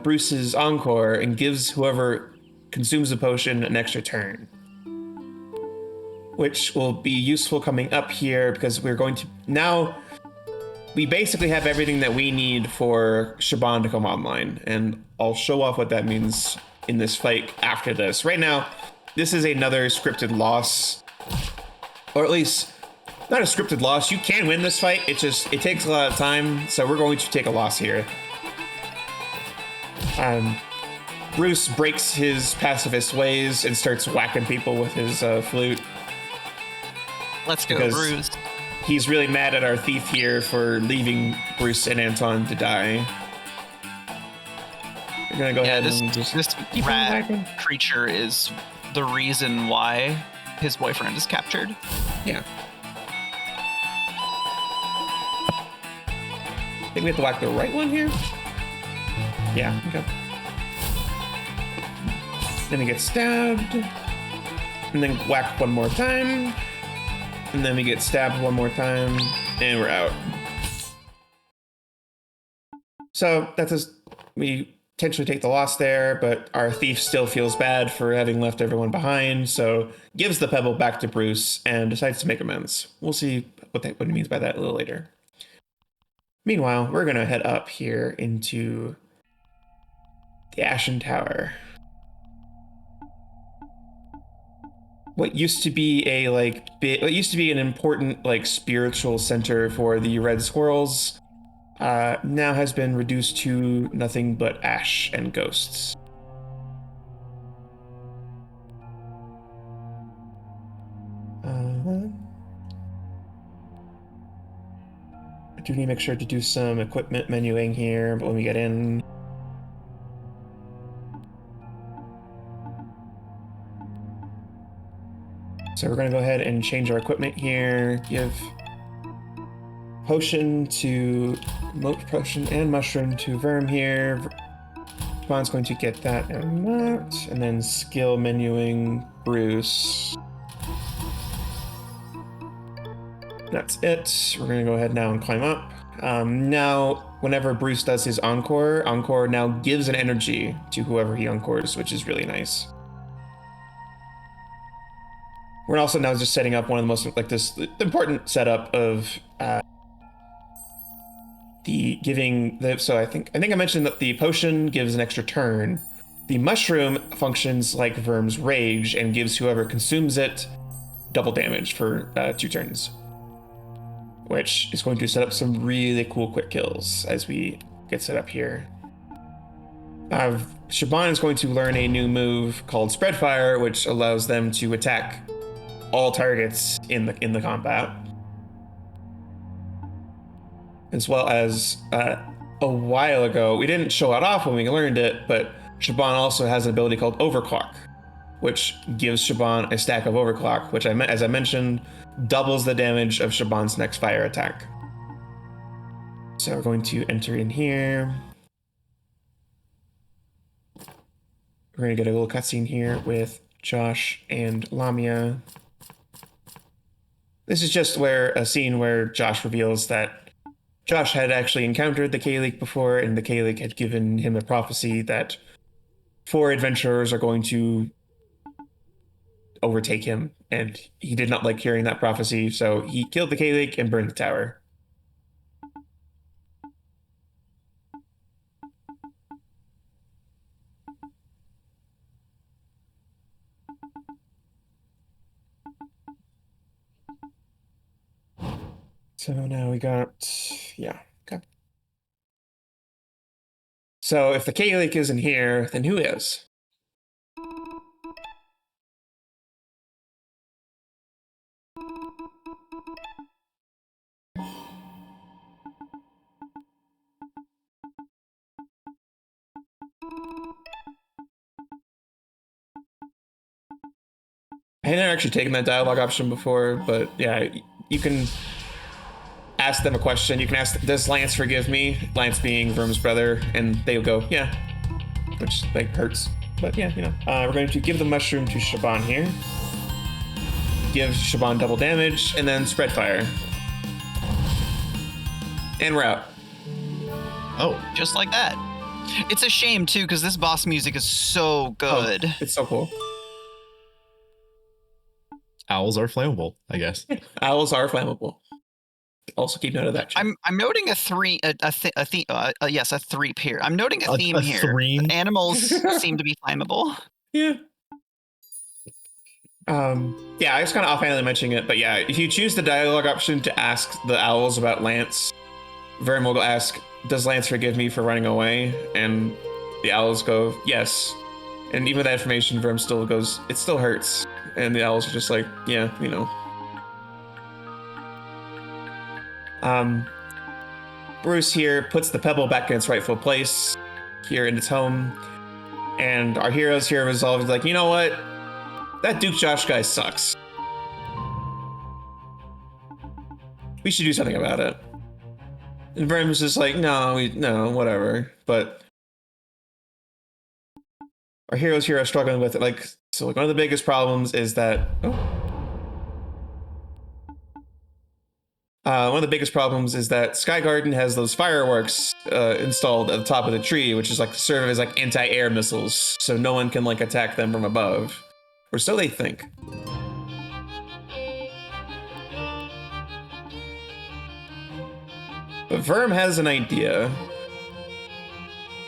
B: Bruce's Encore and gives whoever consumes the potion an extra turn, which will be useful coming up here because we're going to now. We basically have everything that we need for Shaban to come online, and I'll show off what that means in this fight after this. Right now, this is another scripted loss, or at least not a scripted loss. You can win this fight. It takes a lot of time, so we're going to take a loss here. Bruce breaks his pacifist ways and starts whacking people with his flute.
C: Let's go, Bruce.
B: He's really mad at our thief here for leaving Bruce and Anton to die. We're gonna go ahead and just
C: this rat creature is the reason why his boyfriend is captured.
B: Yeah. I think we have to whack the right one here. Yeah, okay. Then he gets stabbed. And then whack one more time. And then we get stabbed one more time. And we're out. So that's just, we potentially take the loss there, but our thief still feels bad for having left everyone behind, so gives the pebble back to Bruce and decides to make amends. We'll see what he means by that a little later. Meanwhile, we're gonna head up here into the Ashen Tower. What used to be an important spiritual center for the Red Squirrels now has been reduced to nothing but ash and ghosts. I do need to make sure to do some equipment menuing here when we get in. So we're going to go ahead and change our equipment here. Give potion and mushroom to Verm here. Spawn's going to get that and that. And then skill menuing Bruce. That's it. We're going to go ahead now and climb up. Now, whenever Bruce does his Encore now gives an energy to whoever he Encores, which is really nice. We're also now just setting up one of the most the important setup of so I think I mentioned that the potion gives an extra turn. The mushroom functions like Verm's Rage and gives whoever consumes it double damage for 2 turns, which is going to set up some really cool quick kills as we get set up here. Shaban is going to learn a new move called Spread Fire, which allows them to attack all targets in the combat, as well as a while ago we didn't show it off when we learned it, but Shaban also has an ability called Overclock, which gives Shaban a stack of Overclock, which as I mentioned doubles the damage of Shaban's next fire attack. So we're going to enter in here. We're going to get a little cutscene here with Josh and Lamia. This is just a scene where Josh reveals that Josh had actually encountered the Kalik before, and the Kalik had given him a prophecy that 4 adventurers are going to overtake him, and he did not like hearing that prophecy, so he killed the Kalik and burned the tower. So now we got, yeah, okay. So if the Kalik isn't here, then who is? I had never actually taken that dialogue option before, but yeah, you can ask them a question. You can ask, does Lance forgive me? Lance being Verm's brother, and they'll go, yeah, which like hurts. But yeah, you know. We're going to give the mushroom to Shaban here. Give Shaban double damage, and then spread fire. And we're out.
A: Oh,
C: Just like that. It's a shame, too, because this boss music is so good.
B: Oh, it's so cool.
A: owls are flammable, I guess.
B: Owls are flammable. Also keep note of that.
C: I'm noting a theme here. I'm noting a theme here.
A: Theme?
C: Animals seem to be flammable.
B: Yeah. Yeah, I was kind of offhandedly mentioning it, but yeah, if you choose the dialogue option to ask the owls about Lance, Vern will ask, does Lance forgive me for running away? And the owls go, yes. And even with that information, Vern still goes, it still hurts. And the owls are just like, yeah, you know. Bruce here puts the pebble back in its rightful place, here in its home. And our heroes here resolve, like, you know what? That Duke Josh guy sucks. We should do something about it. And Vern was just like, no, whatever. But our heroes here are struggling with it. Like, so like one of the biggest problems is that one of the biggest problems is that Sky Garden has those fireworks installed at the top of the tree, which is like serve as like anti-air missiles, so no one can like attack them from above, or so they think. But Verm has an idea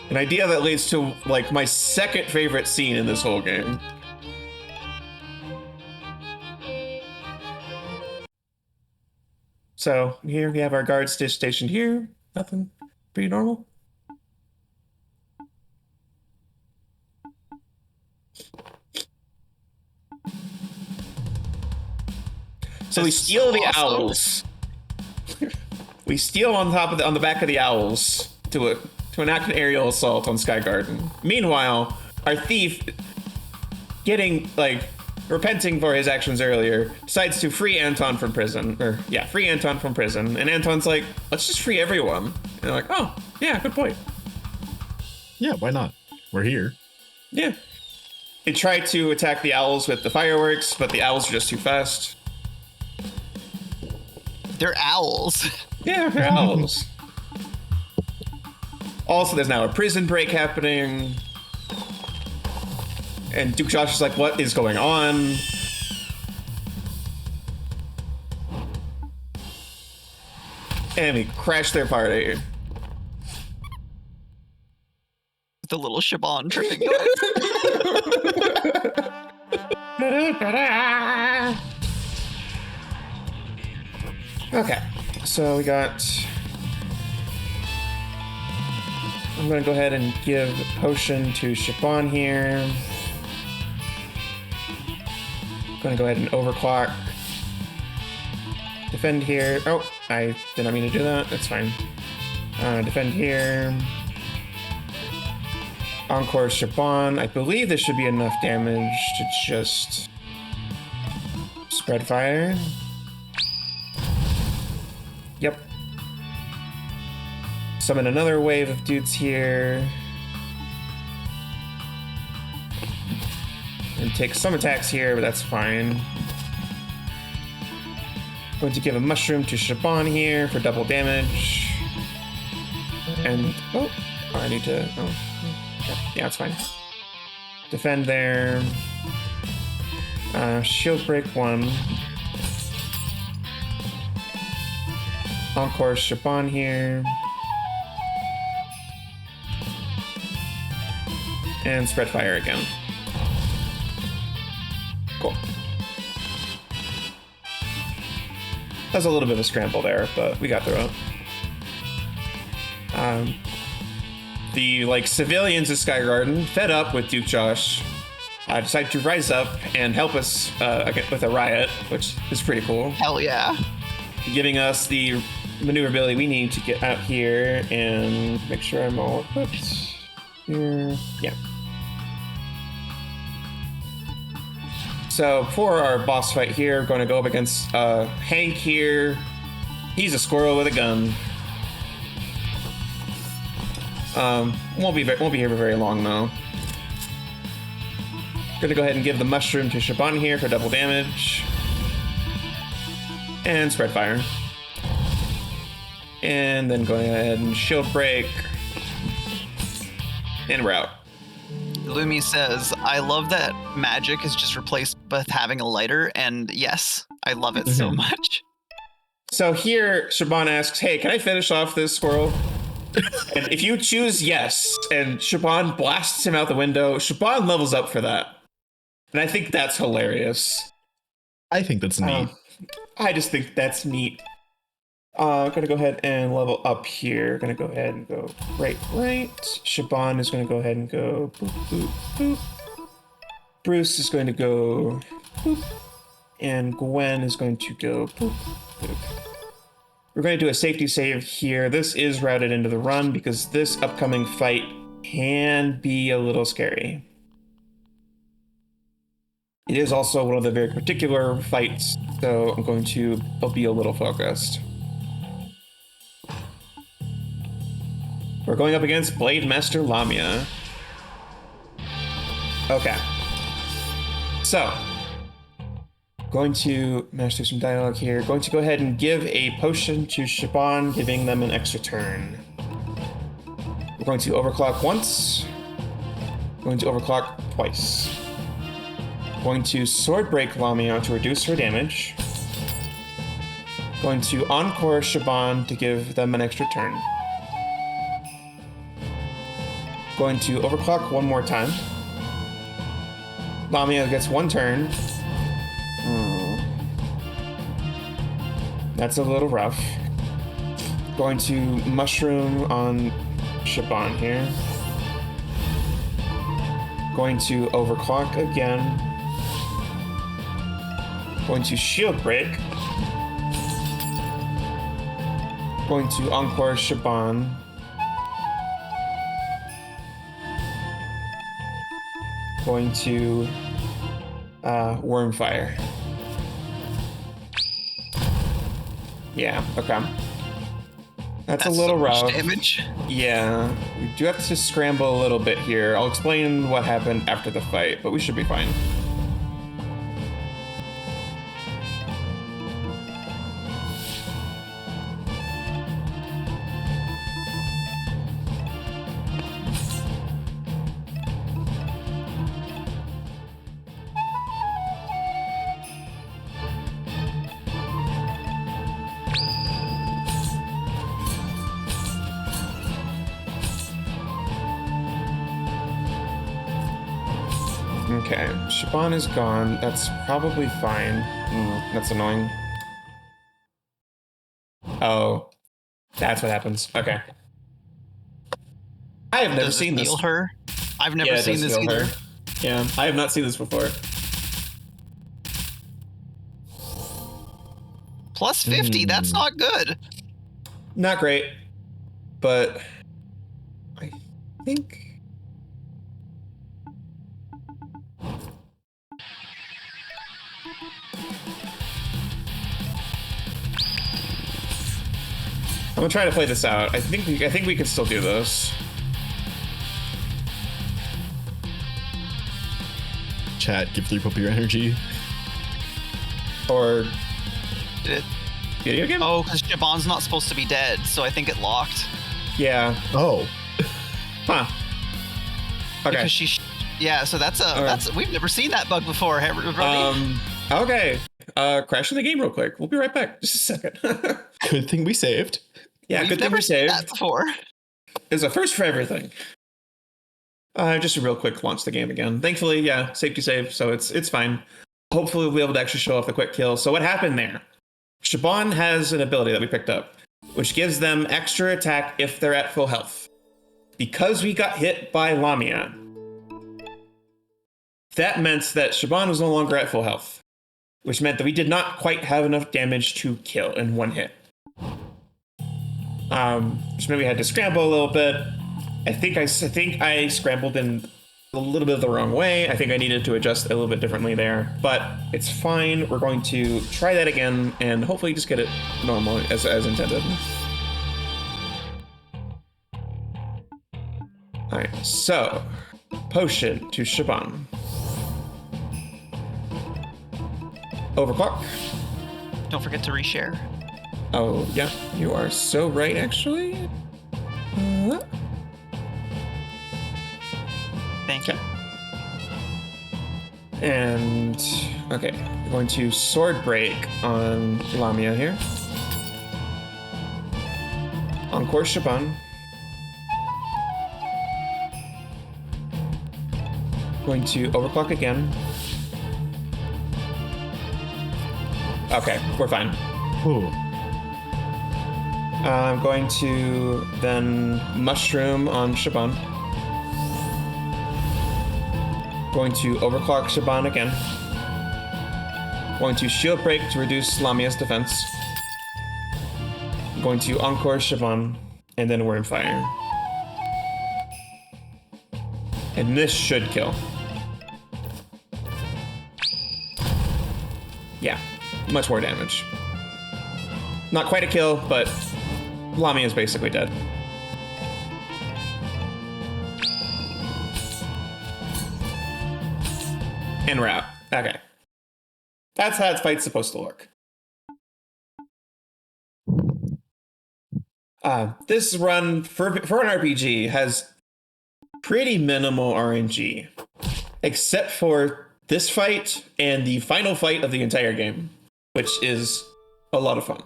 B: that leads to like my second favorite scene in this whole game. So here we have our guards stationed here. Nothing, pretty normal. So we steal the owls. We steal on the back of the owls to enact an aerial assault on Sky Garden. Meanwhile, our thief, repenting for his actions earlier, decides to free Anton from prison. Free Anton from prison. And Anton's like, let's just free everyone. And they're like, oh, yeah, good point.
A: Yeah, why not? We're here.
B: Yeah. They try to attack the owls with the fireworks, but the owls are just too fast.
C: They're owls.
B: Yeah, they're owls. Also, there's now a prison break happening. And Duke Josh is like, what is going on? And we crash their party.
C: The little Shaban tripping.
B: Okay, so we got... I'm gonna go ahead and give potion to Shaban here. Gonna go ahead and overclock. Defend here. Oh, I did not mean to do that. That's fine. Defend here. Encore Shaban. I believe this should be enough damage to just spread fire. Yep. Summon another wave of dudes here. And take some attacks here, but that's fine. Going to give a mushroom to Shaban here for double damage. And, oh, I need to, oh, yeah, it's fine. Defend there. Shield break 1. Encore Shaban here. And spread fire again. Cool. That was a little bit of a scramble there, but we got through it. The civilians of Sky Garden, fed up with Duke Josh, decided to rise up and help us with a riot, which is pretty cool.
C: Hell yeah.
B: Giving us the maneuverability we need to get out here and make sure I'm all equipped here. Yeah. So for our boss fight here, we're going to go up against Hank here. He's a squirrel with a gun. Won't be here for very long though. Gonna go ahead and give the mushroom to Shaban here for double damage. And spread fire. And then going ahead and shield break. And we're out.
C: Lumi says, I love that magic is just replaced with having a lighter, and yes, I love it so much.
B: So here, Shaban asks, hey, can I finish off this squirrel? And if you choose yes, and Shaban blasts him out the window, Shaban levels up for that. And I think that's hilarious.
A: I think that's neat.
B: I just think that's neat. Gonna go ahead and level up here. Gonna go ahead and go right. Shaban is gonna go ahead and go boop, boop, boop. Bruce is going to go boop. And Gwen is going to go boop, boop. We're going to do a safety save here. This is routed into the run because this upcoming fight can be a little scary. It is also one of the very particular fights, so I'm going to be a little focused. We're going up against Blade Master Lamia. Okay. So, going to master some dialogue here. Going to go ahead and give a potion to Shaban, giving them an extra turn. We're going to overclock once. Going to overclock twice. Going to sword break Lamia to reduce her damage. Going to encore Shaban to give them an extra turn. Going to overclock one more time. Lamia gets one turn. That's a little rough. Going to mushroom on Shaban here. Going to overclock again. Going to shield break. Going to encore Shaban. Going to worm fire. Yeah, okay. That's a little
C: so
B: rough.
C: much damage.
B: Yeah, we do have to scramble a little bit here. I'll explain what happened after the fight, but we should be fine. Okay, Shaban is gone. That's probably fine. That's annoying. Oh, that's what happens. Okay. I have never seen this.
C: Heal her? I've never seen this either.
B: Yeah, I have not seen this before.
C: Plus 50, that's not good.
B: Not great, but I think... I'm gonna try to play this out. I think we can still do this.
A: chat, give Threepup your energy.
B: Or
C: Did it?
B: video game?
C: Oh, because Shaban's not supposed to be dead, so I think it locked.
B: Yeah.
A: Oh.
B: Huh. Okay.
C: Because so that's we've never seen that bug before, have we?
B: Okay. Crashing the game real quick. We'll be right back. Just a second.
A: Good thing we saved.
B: Yeah,
C: We've
B: good thing
C: never
B: we
C: seen
B: saved.
C: that before.
B: It's a first for everything. Just a real quick launch the game again. Thankfully, yeah, safety save, so it's fine. Hopefully we'll be able to actually show off the quick kill. So what happened there? Shaban has an ability that we picked up, which gives them extra attack if they're at full health. Because we got hit by Lamia, that meant that Shaban was no longer at full health, which meant that we did not quite have enough damage to kill in one hit. Which meant we had to scramble a little bit. I think I scrambled in a little bit of the wrong way. I think I needed to adjust a little bit differently there, but it's fine. We're going to try that again and hopefully just get it normal as intended. All right, so potion to Shaban. Overclock.
C: Don't forget to reshare.
B: Oh, yeah, you are so right, actually.
C: Thank you.
B: And, okay, we're going to sword break on Lamia here. Encore Shaban. Going to overclock again. Okay, we're fine.
A: Ooh.
B: I'm going to then mushroom on Shaban. Going to overclock Shaban again. Going to shield break to reduce Lamia's defense. Going to encore Shaban, and then we're in fire. And this should kill. Yeah, much more damage. Not quite a kill, but Lamia is basically dead. And we're out. Okay. That's how this fight's supposed to look. This run for an RPG has pretty minimal RNG, except for this fight and the final fight of the entire game, which is a lot of fun.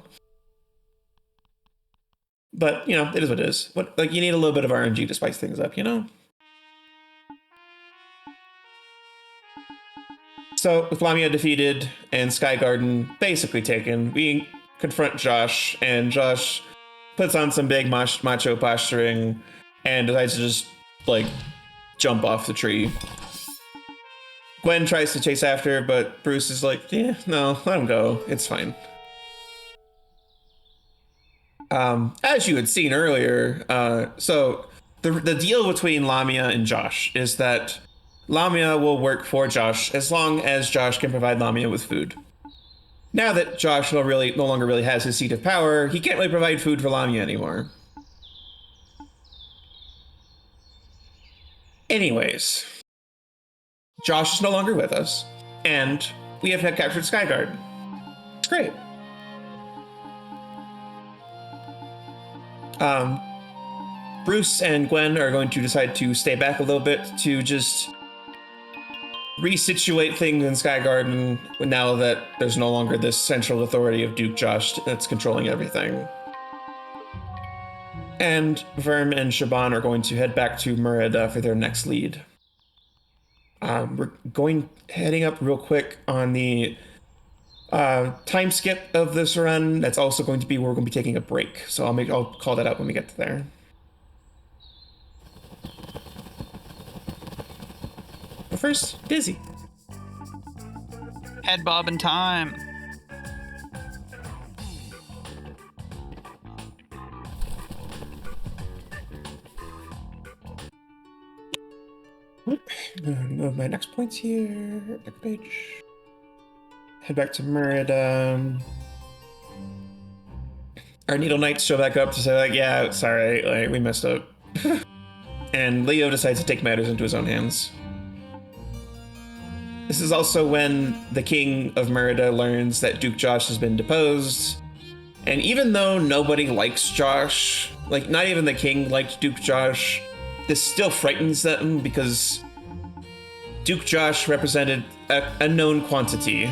B: But, you know, it is what it is. You need a little bit of RNG to spice things up, you know? So, with Lamia defeated and Sky Garden basically taken, we confront Josh, and Josh puts on some big macho posturing and decides to just, jump off the tree. Gwen tries to chase after, but Bruce is like, yeah, no, let him go. It's fine. As you had seen earlier, so the deal between Lamia and Josh is that Lamia will work for Josh as long as Josh can provide Lamia with food. Now that Josh no longer really has his seat of power, he can't really provide food for Lamia anymore. Anyways, Josh is no longer with us, and we have captured Skyguard. It's great. Bruce and Gwen are going to decide to stay back a little bit to just resituate things in Sky Garden now that there's no longer this central authority of Duke Josh that's controlling everything. And Verm and Shaban are going to head back to Merida for their next lead. We're heading up real quick on the time skip of this run. That's also going to be where we're going to be taking a break. So I'll call that out when we get to there. But first, Dizzy.
C: Head bob in time.
B: Move my next points here. Next page. Head back to Merida. Our Needle Knights show back up to say, yeah, it's alright, we messed up. And Leo decides to take matters into his own hands. This is also when the king of Merida learns that Duke Josh has been deposed. And even though nobody likes Josh, like not even the king liked Duke Josh, this still frightens them because Duke Josh represented a known quantity.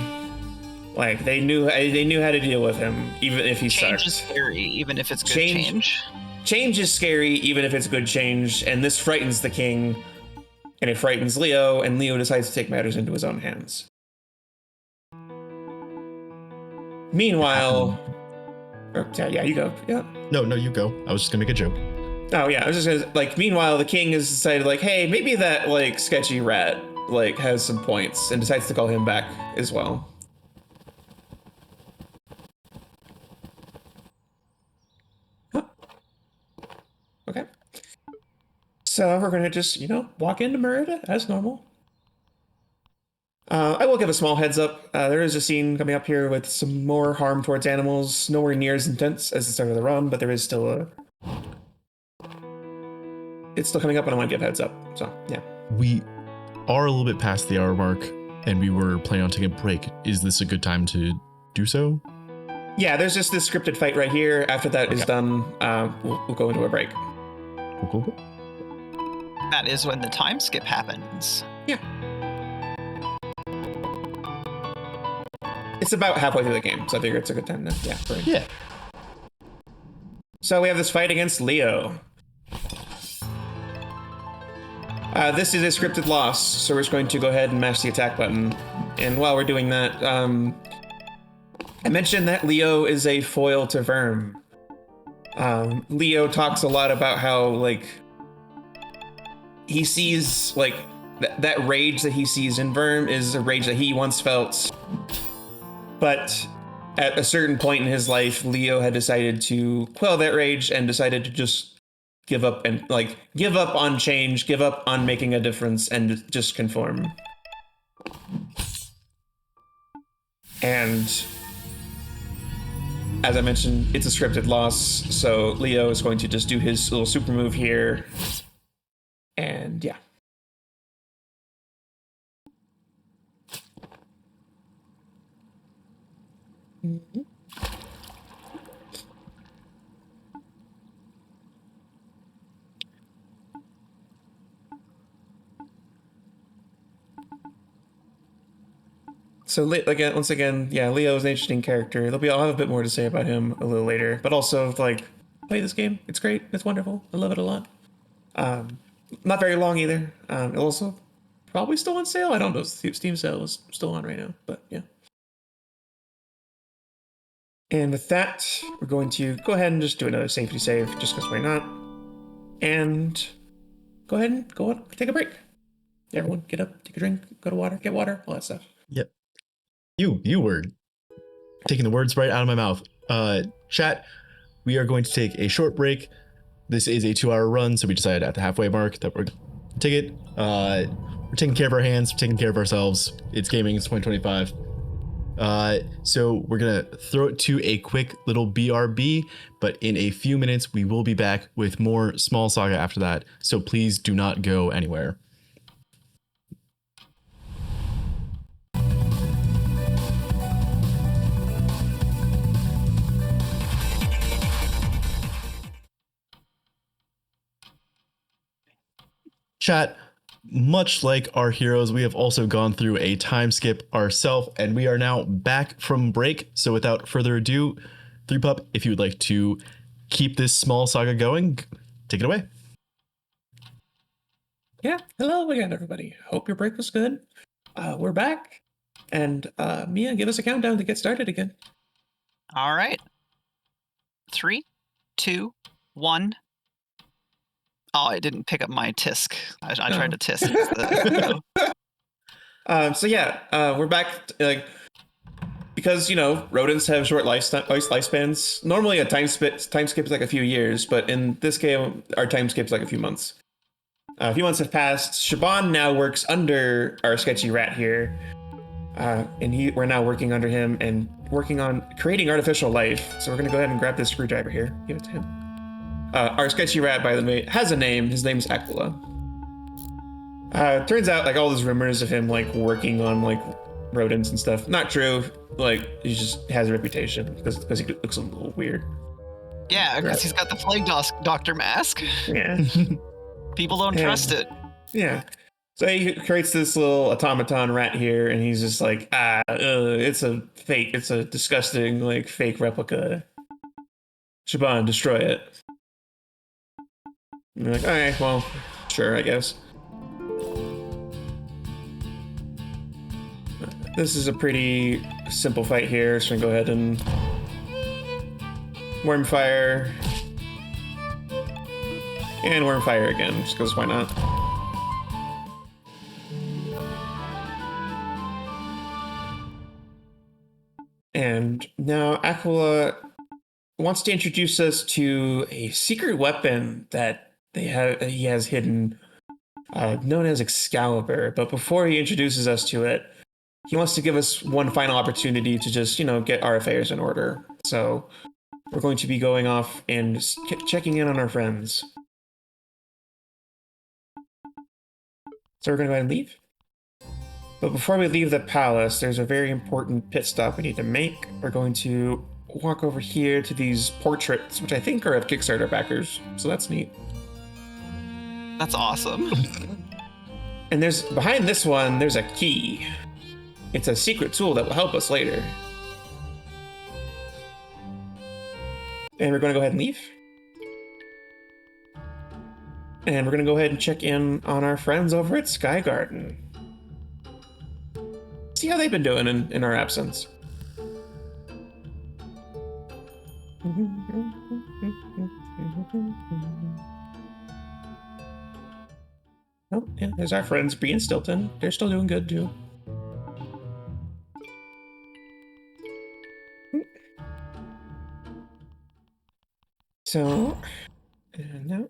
B: Like they knew how to deal with him, even if he
C: Change
B: sucked.
C: is scary, even if it's good change.
B: Change is scary, even if it's good change, and this frightens the king, and it frightens Leo, and Leo decides to take matters into his own hands. Meanwhile, yeah, you go. Yeah.
A: No, you go. I was just gonna make a joke.
B: Oh yeah, I was just gonna like. Meanwhile, the king has decided like, hey, maybe that like sketchy rat like has some points, and decides to call him back as well. Huh. Okay. So we're gonna just walk into Merida as normal. I will give a small heads up. There is a scene coming up here with some more harm towards animals, nowhere near as intense as the start of the run, but there is still it's still coming up, and I want to give heads up. So yeah.
A: We are a little bit past the hour mark, and we were planning on taking a break. Is this a good time to do so?
B: Yeah, there's just this scripted fight right here. After that is done, we'll go into a break.
A: Cool.
C: That is when the time skip happens.
B: Yeah. It's about halfway through the game, so I figure it's a good time to break.
A: Yeah.
B: So we have this fight against Leo. This is a scripted loss, so we're just going to go ahead and mash the attack button. And while we're doing that, I mentioned that Leo is a foil to Verm. Leo talks a lot about how, like, he sees, like, that rage that he sees in Verm is a rage that he once felt. But at a certain point in his life, Leo had decided to quell that rage and decided to just give up on change, give up on making a difference, and just conform. And as I mentioned, it's a scripted loss, so Leo is going to just do his little super move here. And yeah. Mm-hmm. So once again, Leo is an interesting character. I'll have a bit more to say about him a little later, but also like, play this game. It's great. It's wonderful. I love it a lot. Not very long either. Also probably still on sale. I don't know if Steam sale is still on right now, but yeah. And with that, we're going to go ahead and just do another safety save, just because why not? And go ahead and take a break. Everyone, get up, take a drink, go to water, get water, all that stuff.
A: Yep. You were taking the words right out of my mouth. Chat, we are going to take a short break. This is a 2-hour run, so we decided at the halfway mark that we're take it. We're taking care of our hands, we're taking care of ourselves. It's gaming, it's 2025. So we're gonna throw it to a quick little BRB, but in a few minutes we will be back with more small saga after that. So please do not go anywhere. Chat, much like our heroes, we have also gone through a time skip ourselves, and we are now back from break. So without further ado, Threepup, if you would like to keep this small saga going, take it away.
B: Yeah, hello again, everybody. Hope your break was good. We're back, and Mia, give us a countdown to get started again.
C: All right. 3, 2, 1. Oh, I didn't pick up my tisk. I tried to tisk.
B: We're back. Because rodents have short lifespans. Normally, a time skip is like a few years, but in this game, our time skip is like a few months. A few months have passed. Shaban now works under our sketchy rat here, and we're now working under him and working on creating artificial life. So we're gonna go ahead and grab this screwdriver here, give it to him. Our sketchy rat, by the way, has a name. His name is Aquila. Turns out like all those rumors of him like working on like rodents and stuff, not true. Like he just has a reputation because he looks a little weird.
C: Yeah, because he's got the plague doctor mask.
B: Yeah.
C: People don't trust it.
B: Yeah. So he creates this little automaton rat here, and he's just like, it's a fake, it's a disgusting, like, fake replica. Shaban, destroy it. And you're like, okay, well, sure, I guess. This is a pretty simple fight here, so I'm gonna go ahead and Wormfire. And Wormfire again, just because why not? And now Aquila wants to introduce us to a secret weapon that he has hidden, known as Excalibur. But before he introduces us to it, he wants to give us one final opportunity to just, get our affairs in order. So we're going to be going off and checking in on our friends. So we're going to go ahead and leave. But before we leave the palace, there's a very important pit stop we need to make. We're going to walk over here to these portraits, which I think are of Kickstarter backers. So that's neat.
C: That's awesome.
B: And behind this one, there's a key. It's a secret tool that will help us later. And we're going to go ahead and leave. And we're going to go ahead and check in on our friends over at Sky Garden. See how they've been doing in our absence. Oh, yeah, there's our friends Bree and Stilton. They're still doing good, too. So, and now,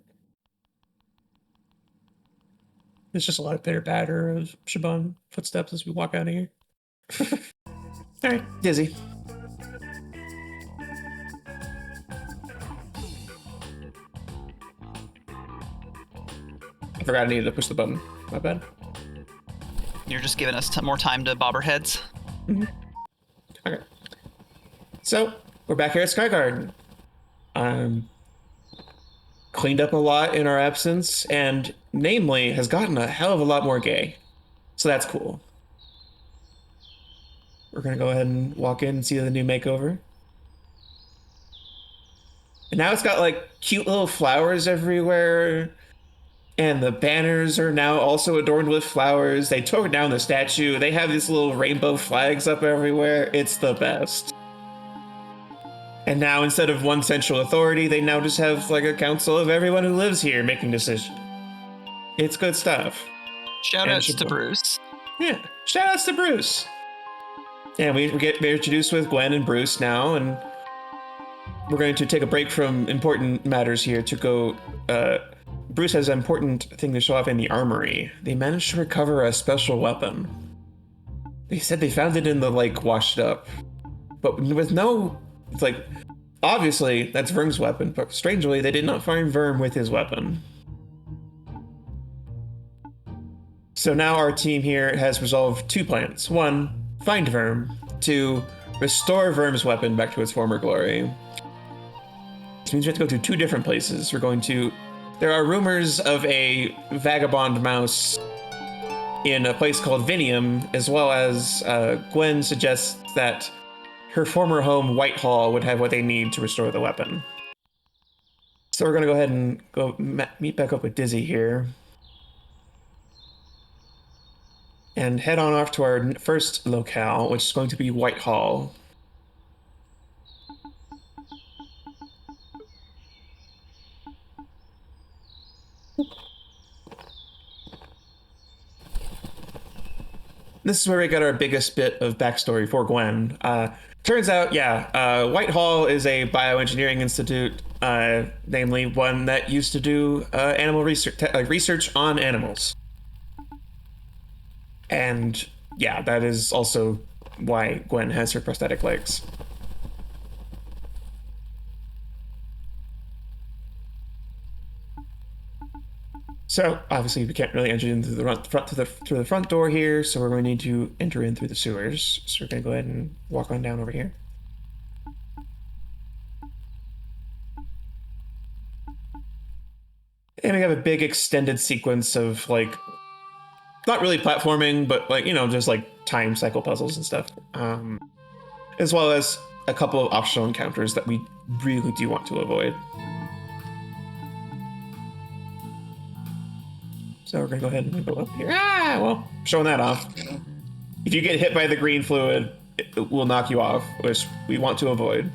B: there's just a lot of pitter-patter of Shaban footsteps as we walk out of here. All right, Dizzy. I forgot I needed to push the button. My bad.
C: You're just giving us more time to bob our heads.
B: Mm-hmm. Okay. So, we're back here at Sky Garden. Cleaned up a lot in our absence, and namely has gotten a hell of a lot more gay. So that's cool. We're gonna go ahead and walk in and see the new makeover. And now it's got like cute little flowers everywhere. And the banners are now also adorned with flowers. They tore down the statue. They have these little rainbow flags up everywhere. It's the best. And now instead of one central authority, they now just have like a council of everyone who lives here making decisions. It's good stuff.
C: Shoutouts to Bruce.
B: Yeah, shoutouts to Bruce. And we get introduced with Gwen and Bruce now, and we're going to take a break from important matters here to go. Bruce has an important thing to show off in the armory. They managed to recover a special weapon. They said they found it in the lake washed up, but with no, it's like, obviously that's Verm's weapon, but strangely they did not find Verm with his weapon. So now our team here has resolved two plans. One, find Verm. Two, restore Verm's weapon back to its former glory. Which means we have to go to two different places. There are rumors of a vagabond mouse in a place called Vinium, as well as Gwen suggests that her former home, Whitehall, would have what they need to restore the weapon. So we're going to go ahead and go meet back up with Dizzy here. And head on off to our first locale, which is going to be Whitehall. This is where we got our biggest bit of backstory for Gwen. Turns out, Whitehall is a bioengineering institute, namely one that used to do animal research on animals. And yeah, that is also why Gwen has her prosthetic legs. So obviously we can't really enter in through the front door here, so we're going to need to enter in through the sewers. So we're going to go ahead and walk on down over here. And we have a big extended sequence of like, not really platforming, but like, just like time cycle puzzles and stuff. As well as a couple of optional encounters that we really do want to avoid. So we're gonna go ahead and go up here. Well, showing that off. If you get hit by the green fluid, it will knock you off, which we want to avoid.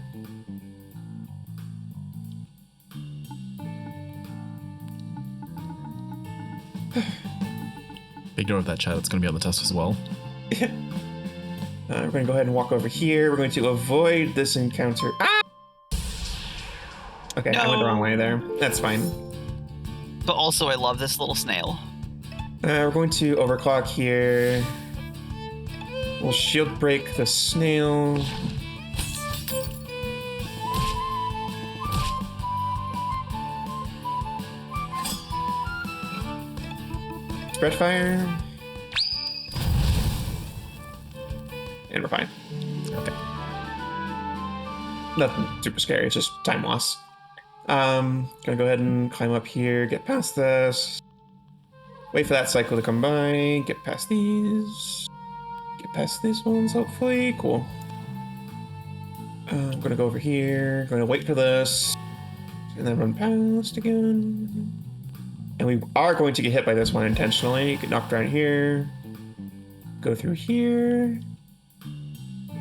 A: Ignore that chat. It's going to be on the test as well.
B: We're going to go ahead and walk over here. We're going to avoid this encounter. Okay, no. I went the wrong way there. That's fine.
C: But also, I love this little snail.
B: We're going to overclock here. We'll shield break the snail. Spread fire. And we're fine. Okay. Nothing super scary, it's just time loss. Gonna go ahead and climb up here, get past this. Wait for that cycle to come by, get past these. Get past these ones, hopefully. Cool. I'm gonna go over here, gonna wait for this, and then run past again. And we are going to get hit by this one intentionally. Get knocked around here. Go through here.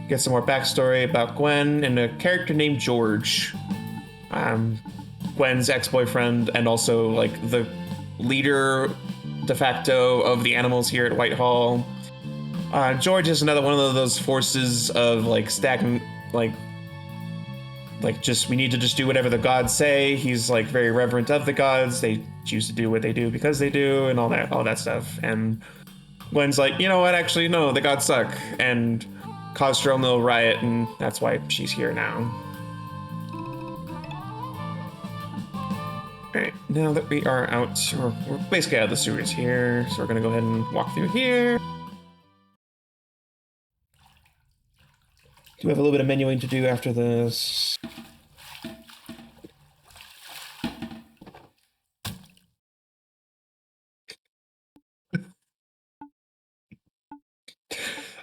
B: Get some more backstory about Gwen and a character named George. Gwen's ex-boyfriend and also like the leader de facto of the animals here at Whitehall. George is another one of those forces of like stagnant, like just we need to just do whatever the gods say. He's like very reverent of the gods. They choose to do what they do because they do, and all that stuff. And Gwen's like, you know what? Actually, no, the gods suck, and caused her own little riot, and that's why she's here now. All right, now that we are out, we're basically out of the sewers here, so we're gonna go ahead and walk through here. Do have a little bit of menuing to do after this.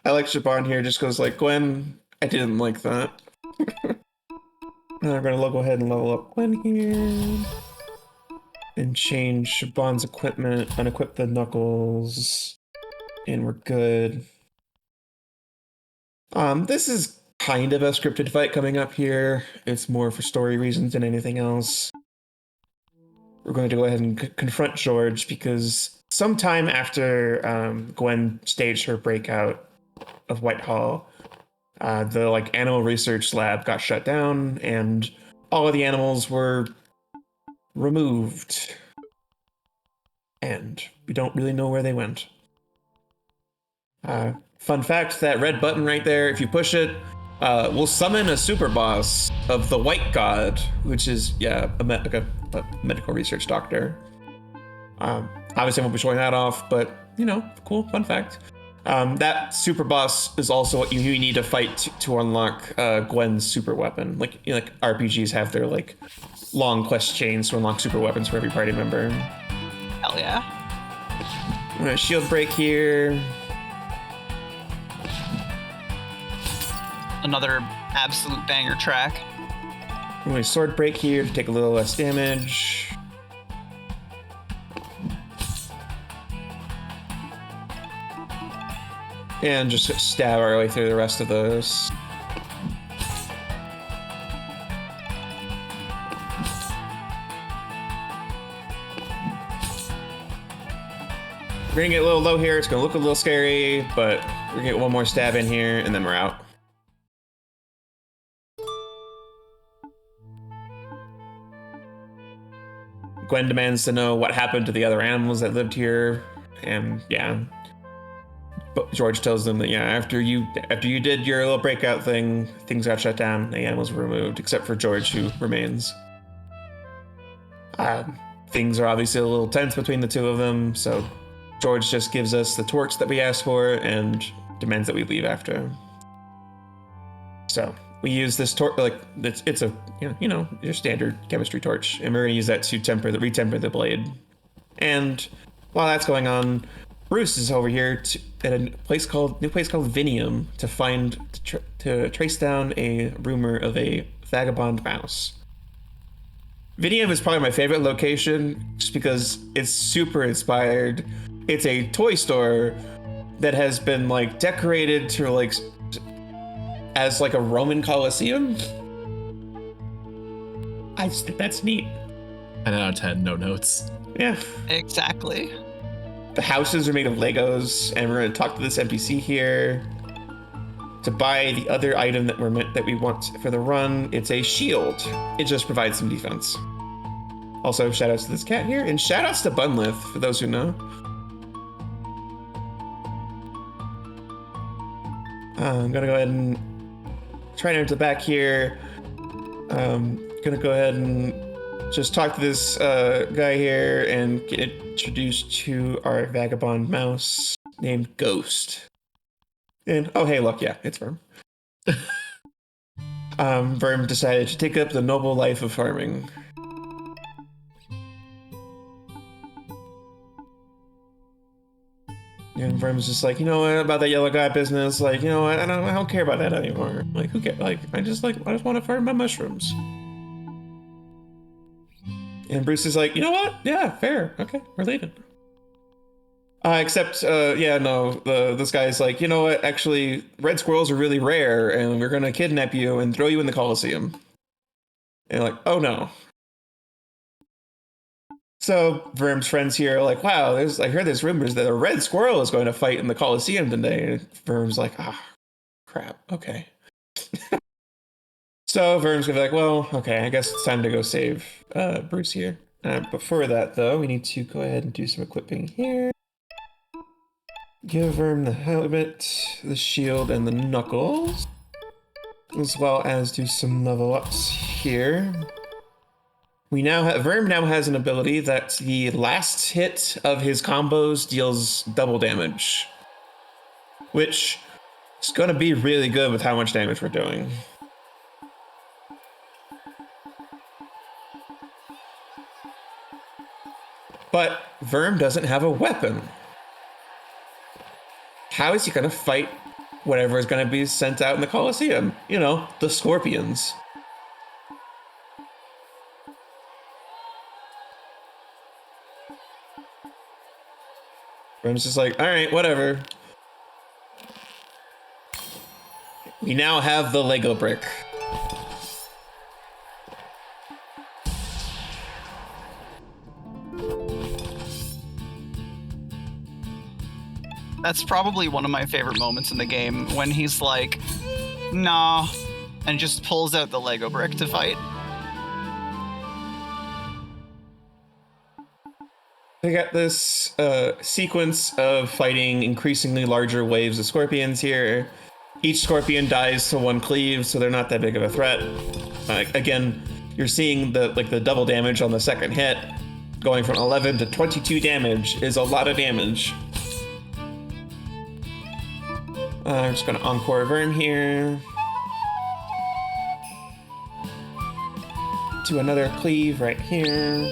B: I like Shaban here just goes like, Gwen, I didn't like that. Now we're gonna go ahead and level up Gwen here. And change Shaban's equipment, unequip the knuckles. And we're good. This is kind of a scripted fight coming up here. It's more for story reasons than anything else. We're going to go ahead and confront George because sometime after Gwen staged her breakout of Whitehall, the like animal research lab got shut down and all of the animals were removed. And we don't really know where they went. Fun fact, that red button right there, if you push it, will summon a super boss of the White God, which is, yeah, a medical research doctor. Obviously, I won't be showing that off, but, you know, cool, fun fact. That super boss is also what you need to fight to unlock Gwen's super weapon. Like RPGs have their, like, long quest chains to unlock super weapons for every party member.
C: Hell yeah.
B: I'm gonna shield break here.
C: Another absolute banger track.
B: I'm going to sword break here to take a little less damage. And just stab our way through the rest of those. We're going to get a little low here. It's going to look a little scary, but we're going to get one more stab in here, and then we're out. Gwen demands to know what happened to the other animals that lived here, and yeah. But George tells them that yeah, after you did your little breakout thing, things got shut down, the animals were removed, except for George, who remains. things are obviously a little tense between the two of them, so George just gives us the torch that we asked for and demands that we leave after. So we use this torch, like it's a your standard chemistry torch, and we're gonna use that to retemper the blade. And while that's going on, Bruce is over here at a new place called Vinium to trace down a rumor of a vagabond mouse. Vinium is probably my favorite location just because it's super inspired. It's a toy store that has been like decorated to like as like a Roman Colosseum. I just think that's neat.
A: 10 out of 10, no notes.
B: Yeah.
C: Exactly.
B: The houses are made of Legos, and we're going to talk to this NPC here to buy the other item that we want for the run. It's a shield. It just provides some defense. Also, shout outs to this cat here, and shout outs to Bunlith, for those who know. I'm going to go ahead and try to enter the back here. Gonna go ahead and just talk to this guy here and get introduced to our vagabond mouse named Ghost. And oh hey, look, yeah, it's Verm. Verm decided to take up the noble life of farming. And Verm's just like, you know what, about that yellow guy business, like, you know what, I don't care about that anymore. Like, who cares? Like, I just want to farm my mushrooms. And Bruce is like, you know what? Yeah, fair. Okay, we're leaving. This guy's like, you know what? Actually, red squirrels are really rare, and we're gonna kidnap you and throw you in the Colosseum. And like, oh no. So Verm's friends here are like, wow, I heard there's rumors that a red squirrel is going to fight in the Colosseum today. And Verm's like, crap, okay. So Verm's gonna be like, well, okay, I guess it's time to go save Bruce here. Before that, though, we need to go ahead and do some equipping here. Give Verm the helmet, the shield, and the knuckles, as well as do some level ups here. Verm now has an ability that the last hit of his combos deals double damage, which is going to be really good with how much damage we're doing. But Verm doesn't have a weapon. How is he going to fight whatever is going to be sent out in the Colosseum? You know, the scorpions. Verm's just like, all right, whatever. We now have the Lego brick.
C: That's probably one of my favorite moments in the game, when he's like, nah, and just pulls out the Lego brick to fight.
B: We got this sequence of fighting increasingly larger waves of scorpions here. Each scorpion dies to one cleave, so they're not that big of a threat. Again, you're seeing the double damage on the second hit. Going from 11 to 22 damage is a lot of damage. I'm just gonna encore Verm here. Do another cleave right here.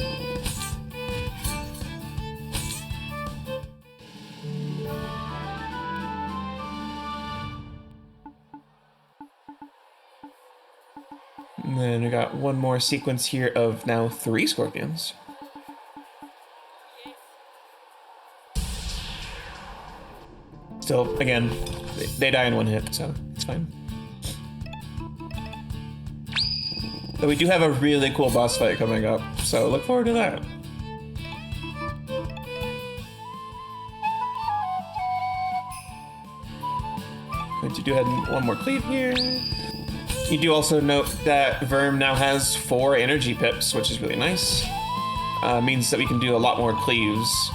B: And then we got one more sequence here of now 3 scorpions. Still, again, they die in one hit, so it's fine. But we do have a really cool boss fight coming up, so look forward to that. Going to do ahead and one more cleave here. You do also note that Verm now has 4 energy pips, which is really nice. Means that we can do a lot more cleaves.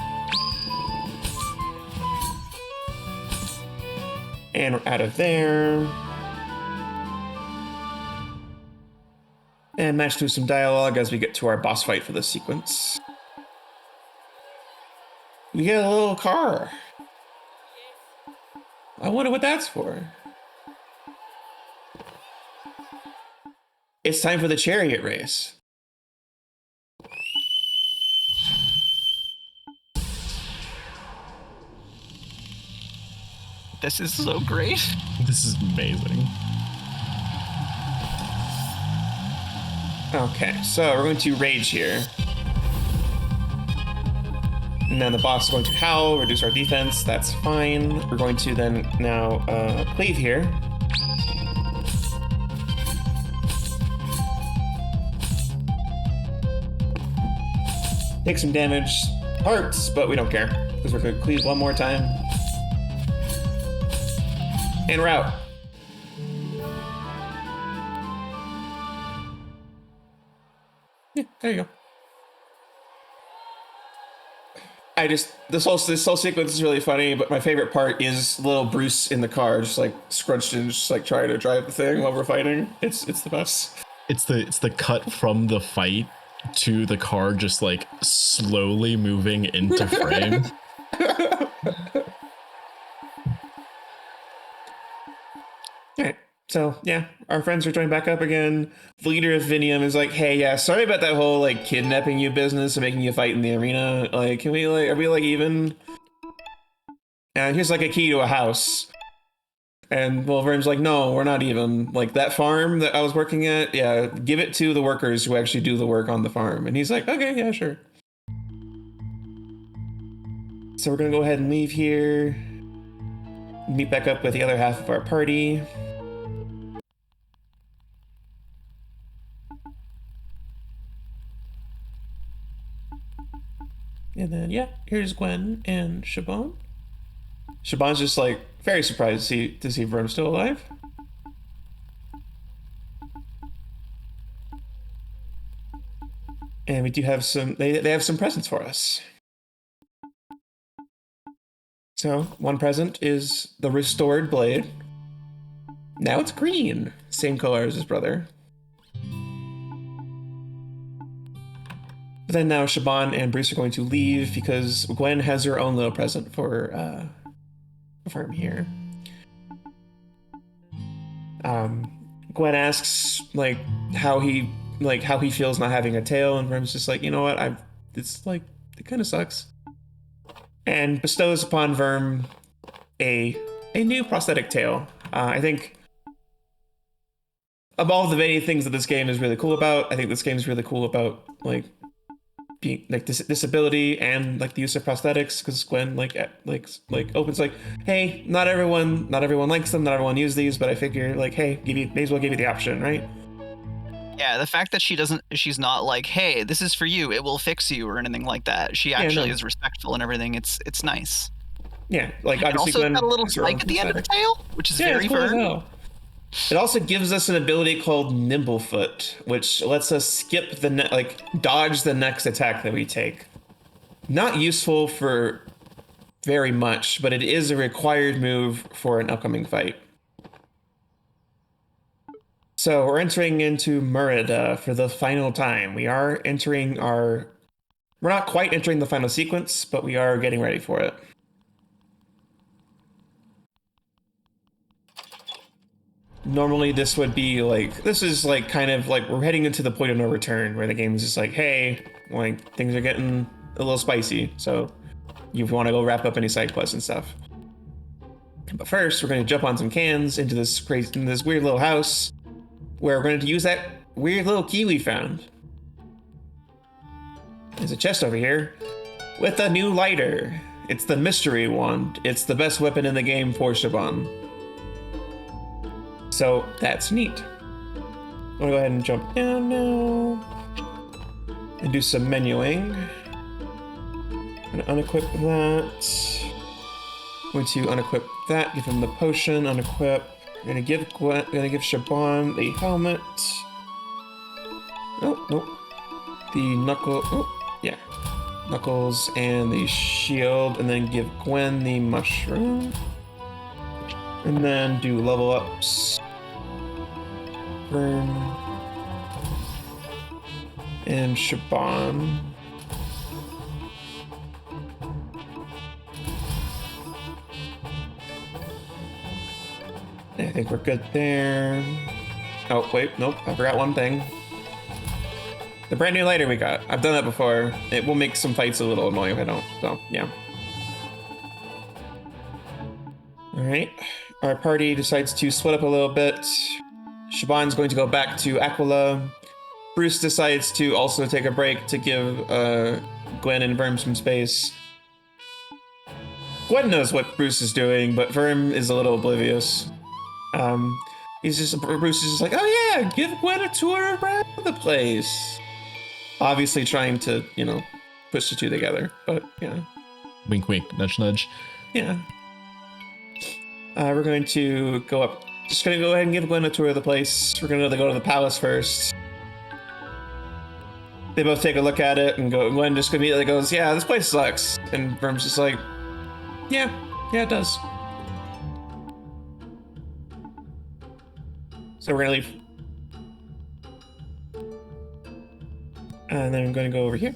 B: And we're out of there. And match through some dialogue as we get to our boss fight for this sequence. We get a little car. I wonder what that's for. It's time for the chariot race.
C: This is so great.
A: This is amazing.
B: Okay, so we're going to rage here. And then the boss is going to howl, reduce our defense. That's fine. We're going to then now cleave here. Take some damage. Hurts, but we don't care. Because we're going to cleave one more time. And we're out. Yeah, there you go. This whole sequence is really funny, but my favorite part is little Bruce in the car, just like scrunched and just like trying to drive the thing while we're fighting. It's the best.
A: It's the cut from the fight to the car just like slowly moving into frame.
B: Alright, so yeah, our friends are joined back up again. The leader of Vinium is like, hey, yeah, sorry about that whole like kidnapping you business and making you fight in the arena. Like, are we like even? And here's like a key to a house. And Wolverine's like, no, we're not even. Like that farm that I was working at, yeah, give it to the workers who actually do the work on the farm. And he's like, okay, yeah, sure. So we're gonna go ahead and leave here. Meet back up with the other half of our party. And then, yeah, here's Gwen and Siobhan. Siobhan's just like very surprised to see Verm's still alive. And we do have they have some presents for us. So one present is the restored blade. Now it's green, same color as his brother. But then now Siobhan and Bruce are going to leave because Gwen has her own little present for him here. Gwen asks like how he feels not having a tail, and Verm's just like, you know what, it's like it kind of sucks, and bestows upon Verm a new prosthetic tail. I think of all the many things that this game is really cool about, I think this game is really cool about like being like disability and like the use of prosthetics, because Gwen like opens like, hey, not everyone likes them, not everyone uses these, but I figure like, hey, may as well give you the option, right?
C: Yeah, the fact that she's not like, hey, this is for you, it will fix you or anything like that. She actually is respectful and everything. It's nice.
B: Yeah, like obviously
C: Gwen also got a little spike at the end of the tail, which is very
B: cool
C: fun.
B: It also gives us an ability called Nimblefoot, which lets us skip dodge the next attack that we take. Not useful for very much, but it is a required move for an upcoming fight. So we're entering into Merida for the final time. We're not quite entering the final sequence, but we are getting ready for it. Normally this would be like, this is like kind of like we're heading into the point of no return where the game is just like, hey, like things are getting a little spicy, so you want to go wrap up any side quests and stuff. But first we're going to jump on some cans into this weird little house where we're going to use that weird little key we found. There's a chest over here with a new lighter. It's the mystery wand. It's the best weapon in the game for Siobhan. So that's neat. I'm gonna go ahead and jump down now and do some menuing. I'm gonna unequip that. I'm going to unequip that, give him the potion, unequip. I'm gonna give Siobhan the helmet. Oh, nope. The knuckles and the shield, and then give Gwen the mushroom. And then do level ups. Verm. And Siobhan. I think we're good there. Oh, wait, nope, I forgot one thing. The brand new lighter we got. I've done that before. It will make some fights a little annoying if I don't, so, yeah. Alright, our party decides to split up a little bit. Shaban's going to go back to Aquila. Bruce decides to also take a break to give Gwen and Verm some space. Gwen knows what Bruce is doing, but Verm is a little oblivious. Bruce is just like, oh yeah, give Gwen a tour around the place. Obviously trying to, push the two together, but yeah.
A: Wink, wink, nudge, nudge.
B: Yeah. We're going to go up. Just gonna go ahead and give Gwen a tour of the place. We're gonna go to the palace first. They both take a look at it and go. Gwen just immediately goes, "Yeah, this place sucks." And Verm's just like, "Yeah, it does." So we're gonna leave, and then I'm gonna go over here.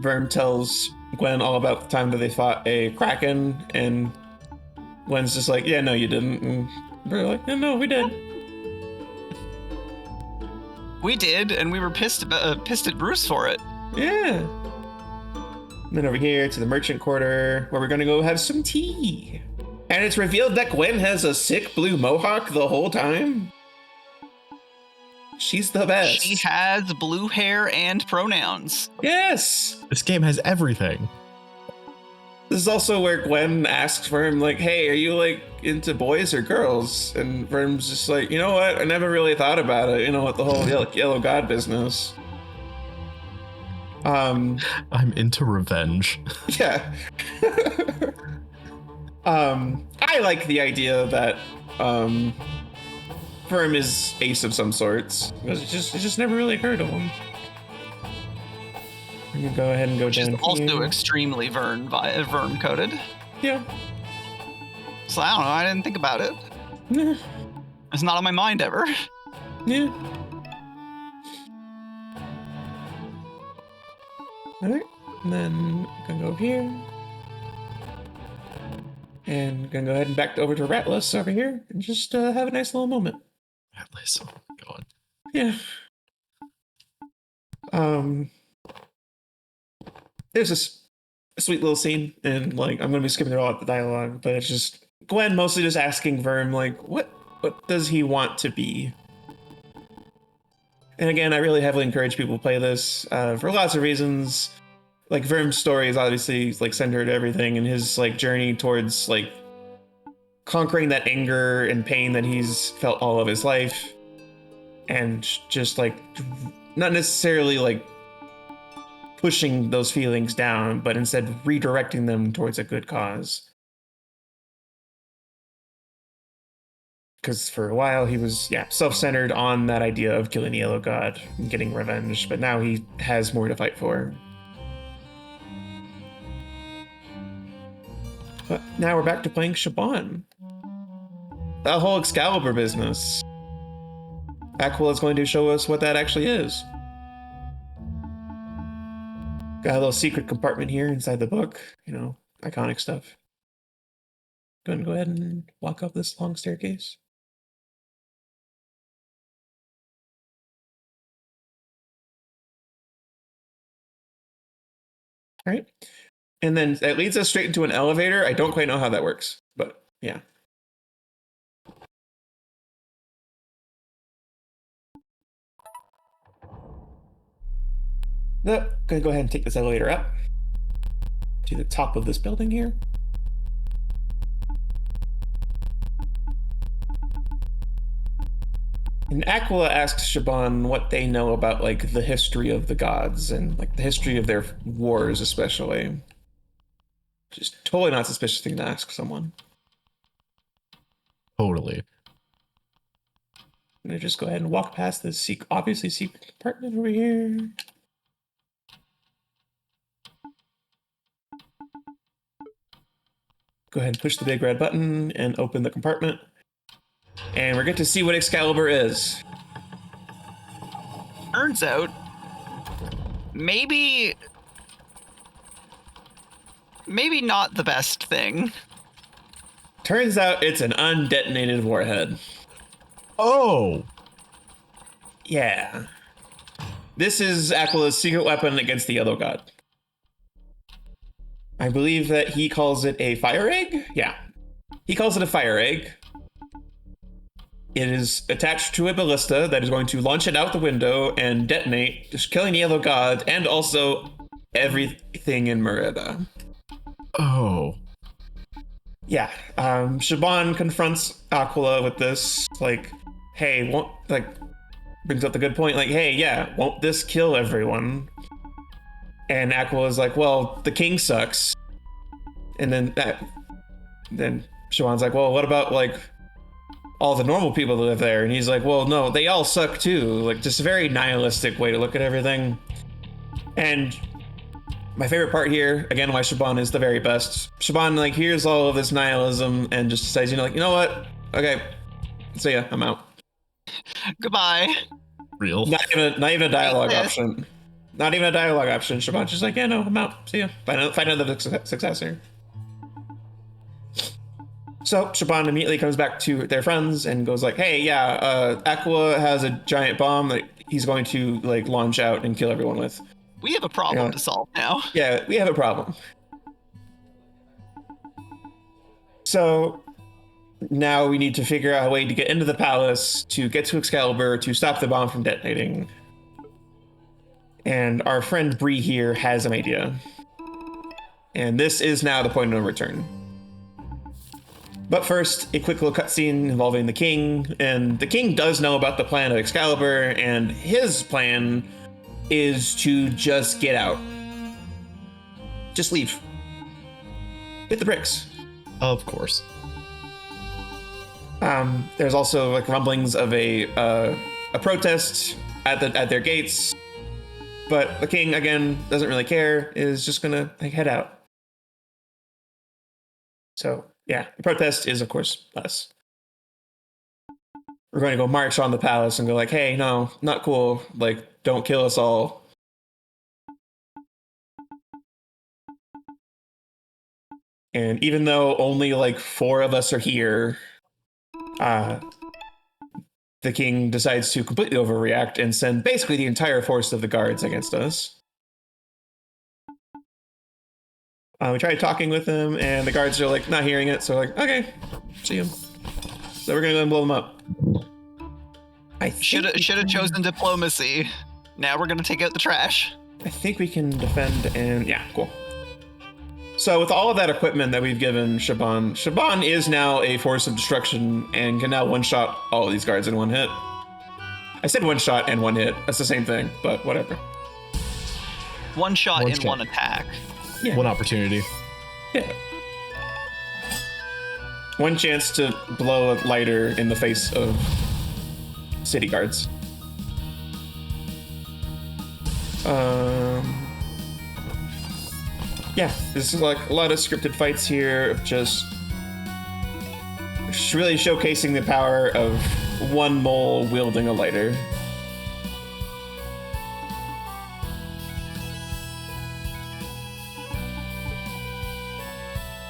B: Verm tells Gwen all about the time that they fought a kraken, and Gwen's just like, "Yeah, no, you didn't." And we're like, "Yeah, no, we did."
C: We did, and we were pissed at Bruce for it.
B: Yeah. And then over here to the merchant quarter, where we're gonna go have some tea. And it's revealed that Gwen has a sick blue mohawk the whole time. She's the best.
C: She has blue hair and pronouns.
B: Yes.
A: This game has everything.
B: This is also where Gwen asks Verm, like, "Hey, are you like into boys or girls?" And Verm's just like, "You know what? I never really thought about it. With the whole yellow god business."
A: I'm into revenge.
B: Yeah. I like the idea that Verm is ace of some sorts, because it just never really occurred to him. I'm gonna go ahead and go down here.
C: Also extremely Vern coded.
B: Yeah.
C: So I don't know. I didn't think about it.
B: Yeah.
C: It's not on my mind ever.
B: Yeah. All right. And then I'm gonna go over here. And gonna go ahead and back over to Ratless over here and just have a nice little moment.
A: Atlas, oh my god.
B: Yeah. There's this sweet little scene, and like I'm gonna be skipping through all the dialogue, but it's just Gwen mostly just asking Verm, like, what does he want to be? And again, I really heavily encourage people to play this for lots of reasons. Like Verm's story is obviously like centered everything, and his like journey towards like conquering that anger and pain that he's felt all of his life, and just like not necessarily like pushing those feelings down, but instead redirecting them towards a good cause. Because for a while he was self-centered on that idea of killing the Yellow God and getting revenge, but now he has more to fight for. But now we're back to playing Shaban. That whole Excalibur business. Aquila is going to show us what that actually is. Got a little secret compartment here inside the book. Iconic stuff. Go ahead and walk up this long staircase. All right. And then that leads us straight into an elevator. I don't quite know how that works, but yeah. Gonna go ahead and take this elevator up to the top of this building here. And Aquila asks Shaban what they know about like the history of the gods and like the history of their wars, especially. Just totally not suspicious thing to ask someone.
A: Totally.
B: I'm gonna just go ahead and walk past this obviously secret compartment over here. Go ahead and push the big red button and open the compartment. And we're going to see what Excalibur is.
C: Turns out, maybe not the best thing.
B: turns out it's an undetonated warhead.
A: Oh.
B: Yeah. This is Aquila's secret weapon against the Yellow God. I believe that he calls it a fire egg? Yeah. He calls it a fire egg. It is attached to a ballista that is going to launch it out the window and detonate, just killing the Yellow God and also everything in Merida.
A: Oh.
B: Yeah. Shaban confronts Aquila with this, like, hey, won't, like, brings up the good point, like, hey, yeah, won't this kill everyone? And Aquila's like, well, the king sucks. And then Shaban's like, well, what about, like, all the normal people that live there? And he's like, well, no, they all suck too. Like, just a very nihilistic way to look at everything. And my favorite part here, again, why Shaban is the very best. Shaban, like, hears all of this nihilism and just decides, you know what? Okay, see ya, I'm out.
C: Goodbye.
A: Real.
B: Not even a dialogue option. Not even a dialogue option. Shaban's just like, yeah, no, I'm out. See ya. Find another successor. So Shaban immediately comes back to their friends and goes like, hey, yeah, Aquila has a giant bomb that he's going to, like, launch out and kill everyone with.
C: We have a problem to solve now.
B: Yeah, we have a problem. So now we need to figure out a way to get into the palace, to get to Excalibur, to stop the bomb from detonating. And our friend Bree here has an idea. And this is now the point of no return. But first, a quick little cutscene involving the king. And the king does know about the plan of Excalibur, and his plan is to just get out. Just leave. Hit the bricks.
A: Of course.
B: There's also, like, rumblings of a protest at their gates, but the king, again, doesn't really care, is just gonna, like, head out. So yeah, the protest is, of course, us. We're going to go march on the palace and go like, hey, no, not cool, like, don't kill us all. And even though only, like, 4 of us are here, the king decides to completely overreact and send basically the entire force of the guards against us. We tried talking with him, and the guards are, like, not hearing it, so we're like, okay, see him. So we're gonna go and blow them up. I
C: Should have chosen diplomacy. Now we're gonna take out the trash.
B: I think we can defend, and yeah, cool. So with all of that equipment that we've given Shaban is now a force of destruction and can now one-shot all of these guards in one hit. I said one shot and one hit. That's the same thing, but whatever.
C: One shot
A: One
C: in
A: shot.
C: one attack.
B: Yeah.
A: One opportunity.
B: Yeah. One chance to blow a lighter in the face of city guards. Yeah, this is like a lot of scripted fights here of just really showcasing the power of one mole wielding a lighter.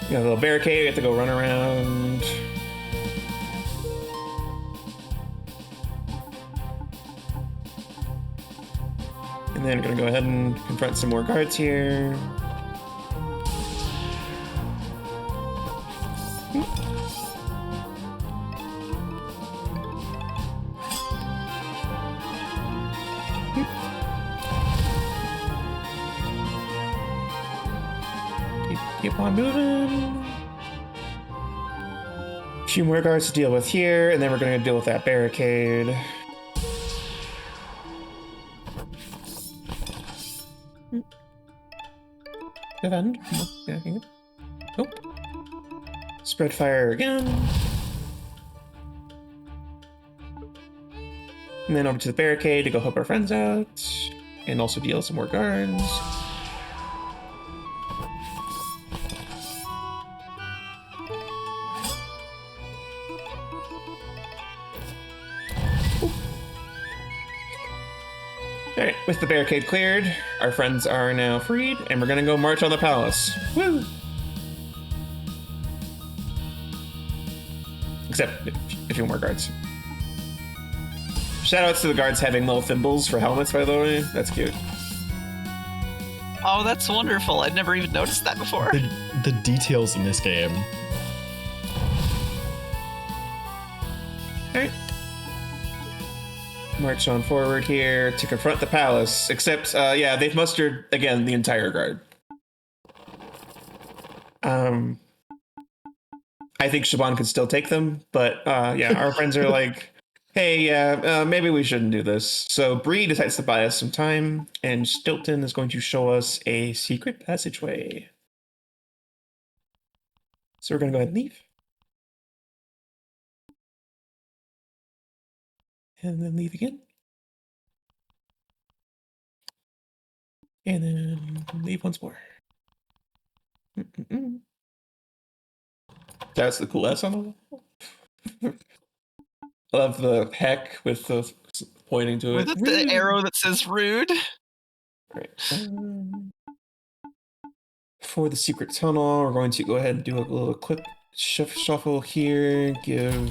B: You got a little barricade, you have to go run around. And then we're gonna go ahead and confront some more guards here. Keep on moving. A few more guards to deal with here, and then we're gonna deal with that barricade. Defend. Yeah, nope. Spread fire again. And then over to the barricade to go help our friends out. And also deal some more guards. Alright, with the barricade cleared, our friends are now freed, and we're gonna go march on the palace. Woo! except a few more guards. Shoutouts to the guards having little thimbles for helmets, by the way. That's cute.
C: Oh, that's wonderful. I'd never even noticed that before.
A: The details in this game.
B: Alright. March on forward here to confront the palace. Except, yeah, they've mustered, again, the entire guard. I think Shaban could still take them, but, yeah, our friends are like, hey, maybe we shouldn't do this. So Bree decides to buy us some time, and Stilton is going to show us a secret passageway. So we're going to go ahead and leave. And then leave again. And then leave once more. That's the cool ass on the wall. I love the heck with the pointing to it.
C: With the arrow that says rude.
B: Right. For the secret tunnel, we're going to go ahead and do a little quick shuffle here. Give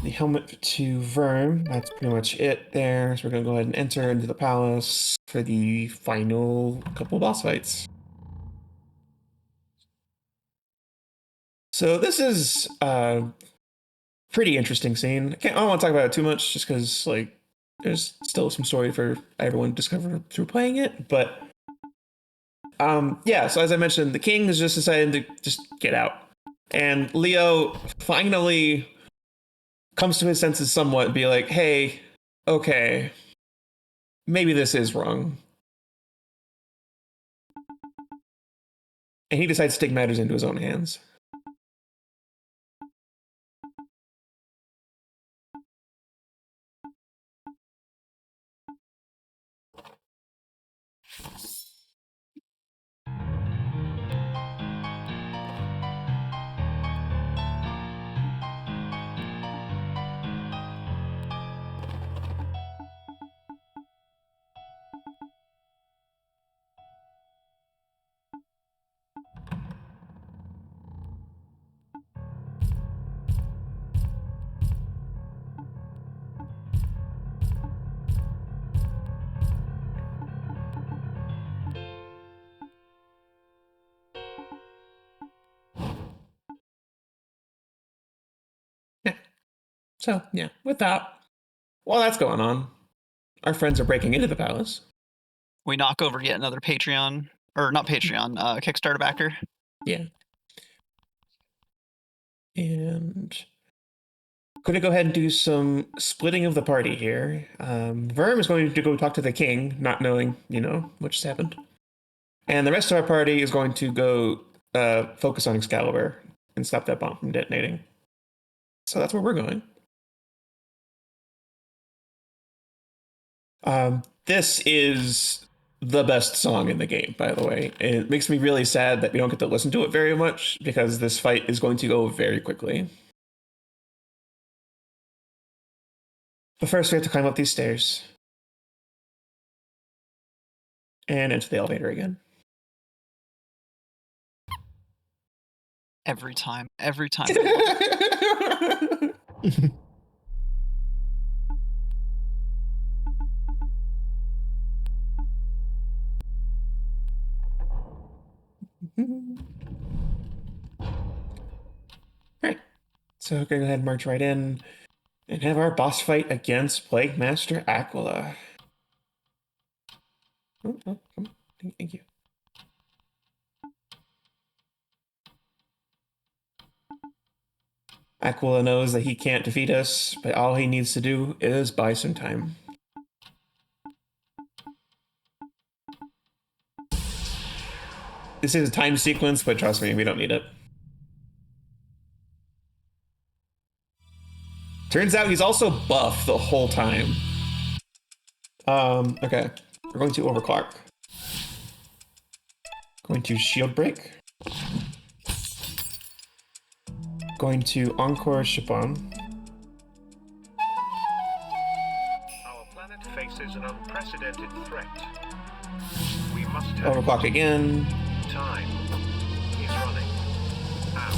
B: the helmet to Verm. That's pretty much it there. So we're going to go ahead and enter into the palace for the final couple boss fights. So this is a pretty interesting scene. I don't want to talk about it too much just because, like, there's still some story for everyone to discover through playing it. But, yeah, so as I mentioned, the king has just decided to just get out. And Leo finally comes to his senses somewhat and be like, hey, okay, maybe this is wrong. And he decides to take matters into his own hands. So, yeah, with that, while that's going on, our friends are breaking into the palace.
C: We knock over yet another Patreon, or not Patreon, Kickstarter backer.
B: Yeah. And going to go ahead and do some splitting of the party here. Verm is going to go talk to the king, not knowing, what just happened. And the rest of our party is going to go focus on Excalibur and stop that bomb from detonating. So that's where we're going. This is the best song in the game, by the way. It makes me really sad that we don't get to listen to it very much because this fight is going to go very quickly. But first we have to climb up these stairs and enter the elevator again.
C: Every time.
B: Alright, so we're going to go ahead and march right in and have our boss fight against Plague Master Aquila. Oh, come on. Thank you. Aquila knows that he can't defeat us, but all he needs to do is buy some time. This is a time sequence, but trust me, we don't need it. Turns out he's also buff the whole time. Okay. We're going to overclock. Going to shield break. Going to encore Shaban.
D: Our planet faces an unprecedented threat. We must have
B: Overclock again.
D: time is running out.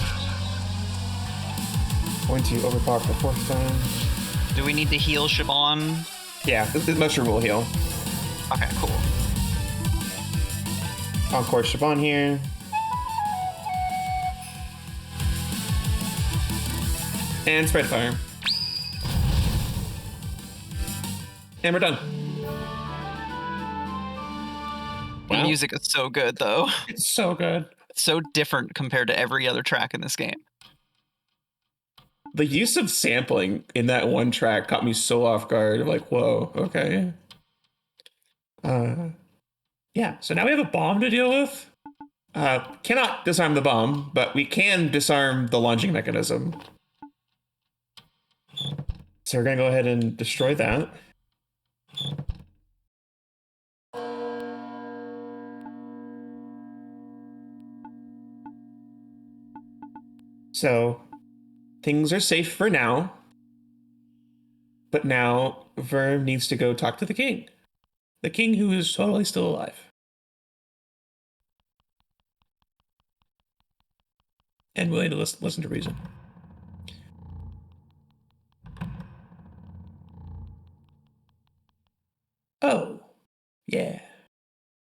B: Going to overpower for the 4th time.
C: Do we need to heal Shaban?
B: Yeah, the mushroom will heal.
C: Okay, cool.
B: Encore Shaban here. And spread fire. And we're done.
C: The
B: Wow.
C: music is so good, though.
B: It's so good.
C: It's so different compared to every other track in this game.
B: The use of sampling in that one track caught me so off guard. I'm like, whoa, okay. Yeah, so now we have a bomb to deal with. Cannot disarm the bomb, but we can disarm the launching mechanism. So we're gonna go ahead and destroy that. So things are safe for now. But now Verm needs to go talk to the king. The king who is totally still alive. And willing to listen to reason. Oh, yeah.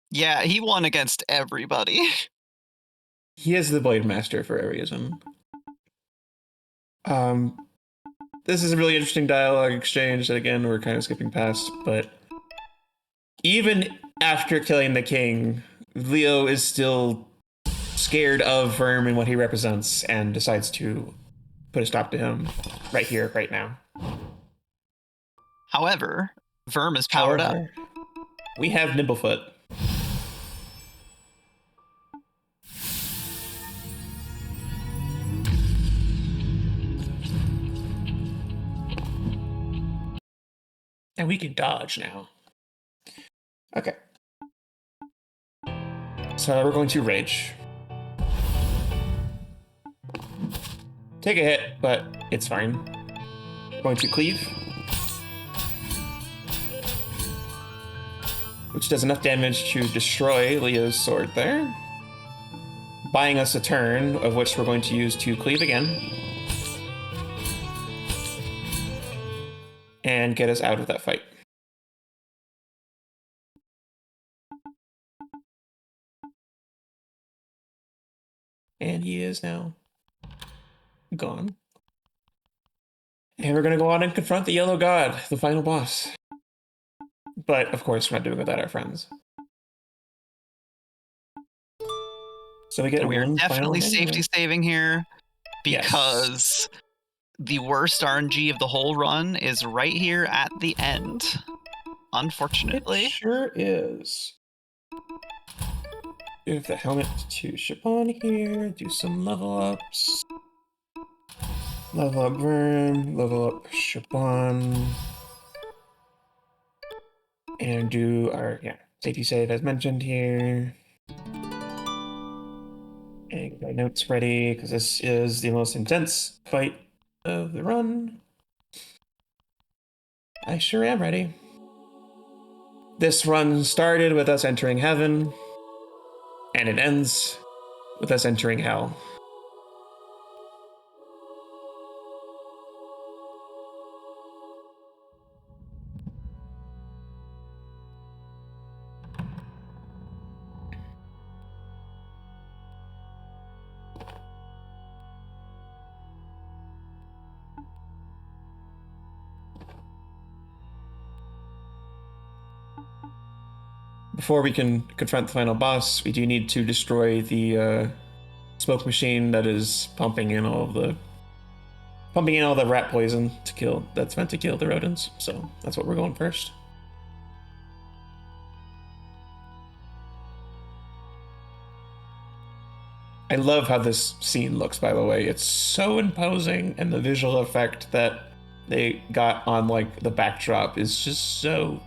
C: Yeah, he won against everybody.
B: He is the Blade Master for a reason. This is a really interesting dialogue exchange that, again, we're kind of skipping past, but even after killing the king, Leo is still scared of Verm and what he represents and decides to put a stop to him right here, right now.
C: However, Verm is powered up.
B: We have Nimblefoot. And we can dodge now. Okay. So we're going to rage. Take a hit, but it's fine. Going to cleave. Which does enough damage to destroy Leo's sword there. Buying us a turn, of which we're going to use to cleave again. And get us out of that fight. And he is now gone. And we're going to go on and confront the Yellow God, the final boss. But, of course, we're not doing it without our friends. So we get
C: We are
B: one
C: definitely
B: final
C: safety saving here because
B: Yes.
C: the worst RNG of the whole run is right here at the end. Unfortunately.
B: It sure is. Give the helmet to Shaban here. Do some level ups. Level up Verm. Level up Shaban. And do our safety save as mentioned here. And get my notes ready because this is the most intense fight of the run. I sure am ready. This run started with us entering heaven, and it ends with us entering hell. Before we can confront the final boss, we do need to destroy the smoke machine that is pumping in all the rat poison that's meant to kill the rodents. So that's what we're going first. I love how this scene looks, by the way. It's so imposing, and the visual effect that they got on like the backdrop is just so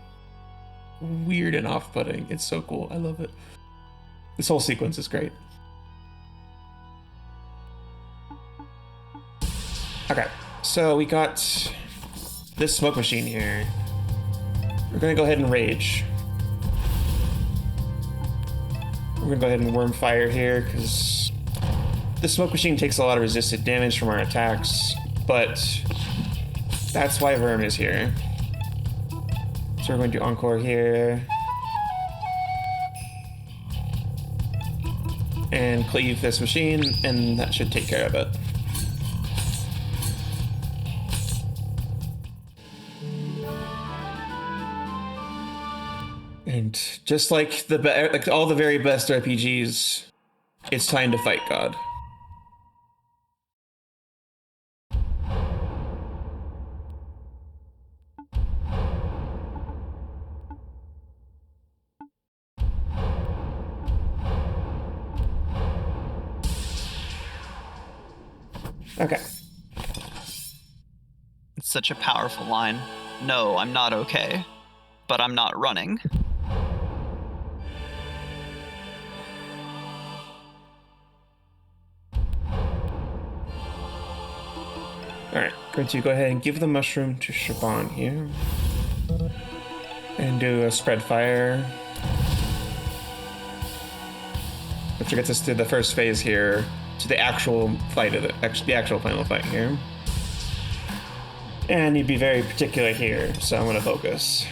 B: weird and off-putting. It's so cool. I love it. This whole sequence is great. Okay, so we got this smoke machine here. We're gonna go ahead and rage. We're gonna go ahead and worm fire here because the smoke machine takes a lot of resisted damage from our attacks. but that's why Verm is here. So we're going to Encore here. And cleave this machine, and that should take care of it. And just like like all the very best RPGs, it's time to fight God. Okay.
C: It's such a powerful line. No, I'm not okay, but I'm not running.
B: Alright, going to go ahead and give the mushroom to Shaban here. And do a spread fire. Which gets us to the first phase here, to the actual fight of the actual final fight here. And you'd be very particular here, so I'm gonna focus.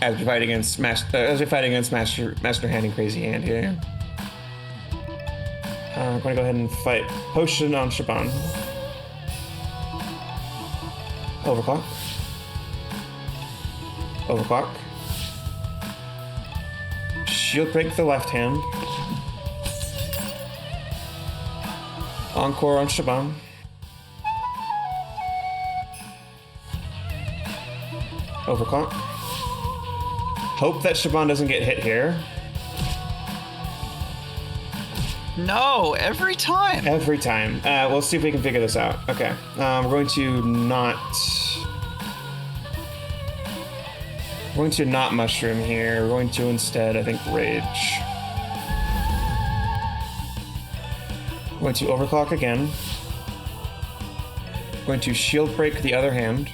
B: As we fight against Master Hand and Crazy Hand here. I'm going to go ahead and fight Potion on Shaban. Overclock. Overclock. Shield break the left hand. Encore on Shaban. Overclock. Hope that Shaban doesn't get hit here.
C: No, every time.
B: Every time. We'll see if we can figure this out. Okay. We're going to not mushroom here. We're going to instead, I think, rage. We're going to overclock again. We're going to shield break the other hand.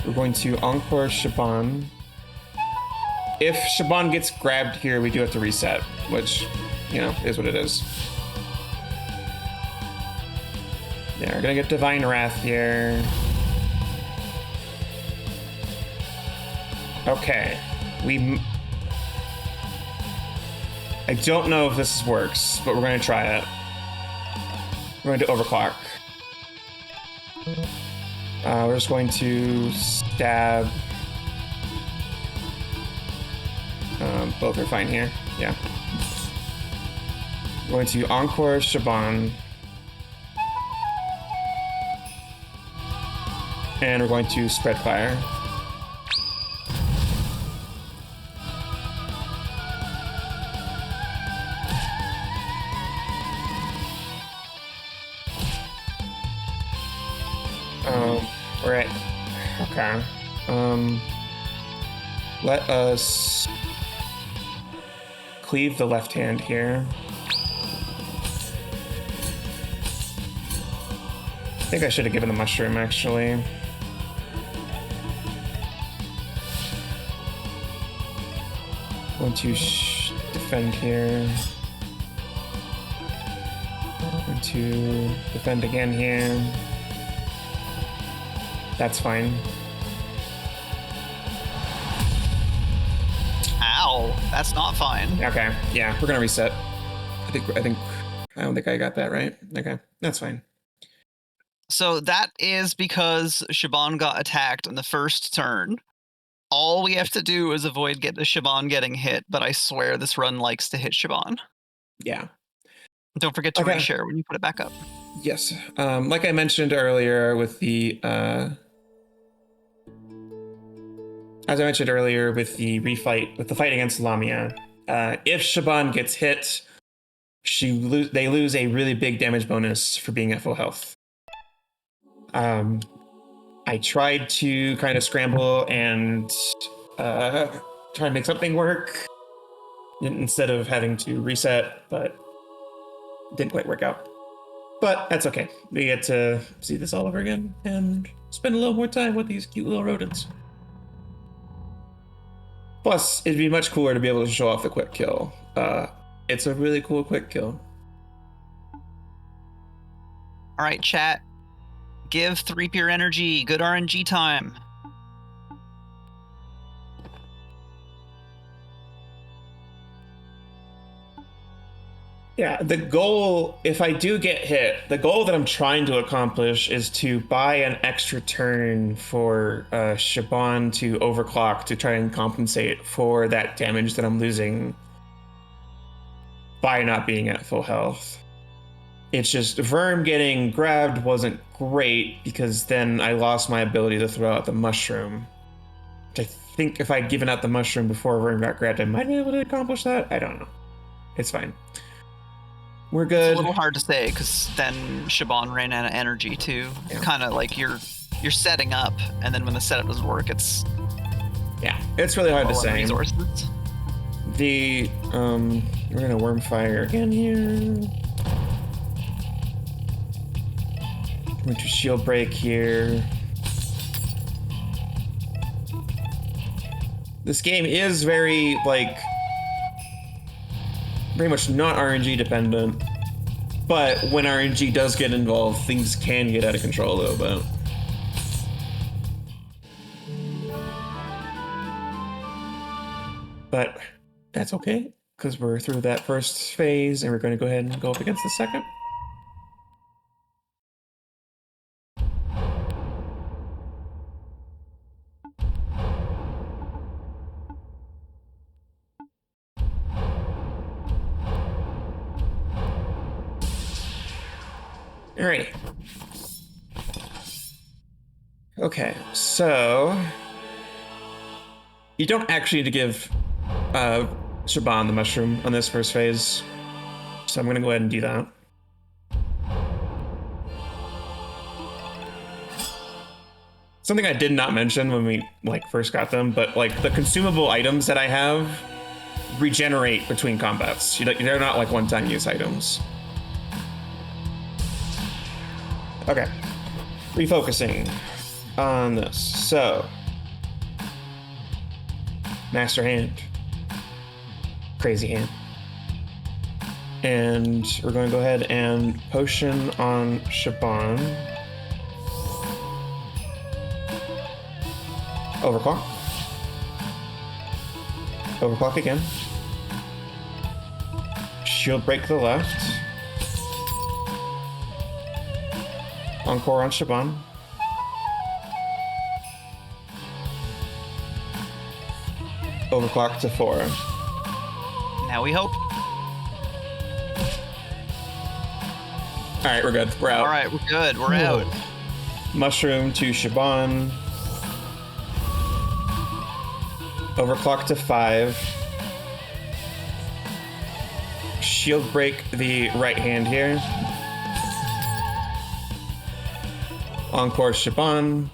B: We're going to encore Shaban. If Shaban gets grabbed here, we do have to reset, which, you know, is what it is. Yeah, we're gonna get Divine Wrath here. Okay. I don't know if this works, but we're gonna try it. We're going to overclock. We're just going to stab. Both are fine here. Yeah. We're going to encore Shaban. And we're going to spread fire. We're at... Okay. Let us cleave the left hand here. I think I should have given the mushroom, actually. Going to defend here. Going to defend again here. That's fine.
C: Ow, that's not fine.
B: Okay, yeah, we're gonna reset. I don't think I got that right. Okay, that's fine.
C: So that is because Shaban got attacked on the first turn. All we have to do is avoid Shaban getting hit, but I swear this run likes to hit Shaban.
B: Yeah.
C: Don't forget to reshare when you put it back up.
B: Yes. Like I mentioned earlier with the refight, with the fight against Lamia, if Shaban gets hit, they lose a really big damage bonus for being at full health. I tried to kind of scramble and try and make something work instead of having to reset, but it didn't quite work out. But that's okay. We get to see this all over again and spend a little more time with these cute little rodents. Plus, it'd be much cooler to be able to show off the quick kill it's a really cool quick kill.
C: All right, chat. Give Threepup your energy. Good RNG time.
B: Yeah, the goal, if I do get hit, the goal that I'm trying to accomplish is to buy an extra turn for Shaban to overclock to try and compensate for that damage that I'm losing by not being at full health. It's just Verm getting grabbed wasn't great because then I lost my ability to throw out the mushroom. Which I think if I'd given out the mushroom before Verm got grabbed, I might be able to accomplish that. I don't know. It's fine. We're good.
C: It's a little hard to say because then Shaban ran out of energy too.
B: Yeah.
C: Kind of like you're setting up, and then when the setup doesn't work, it's
B: it's really hard to
C: low on
B: say.
C: resources.
B: The we're gonna worm fire again here. Going to shield break here. This game is very much not RNG dependent, but when RNG does get involved, things can get out of control a little bit. But that's okay, because we're through that first phase, and we're going to go ahead and go up against the second. Alrighty. Okay, so you don't actually need to give Shaban the mushroom on this first phase, so I'm gonna go ahead and do that. Something I did not mention when we first got them, but the consumable items that I have regenerate between combats. They're not one-time use items. Okay, refocusing on this. So, Master Hand, Crazy Hand, and we're going to go ahead and Potion on Shaban. Overclock. Overclock again. Shield break to the left. Encore on Shaban. Overclock to 4.
C: Now we hope.
B: Alright, we're good. We're out.
C: All right, we're good. We're out.
B: Mushroom to Shaban. Overclock to 5. Shield break the right hand here. Encore Shaban.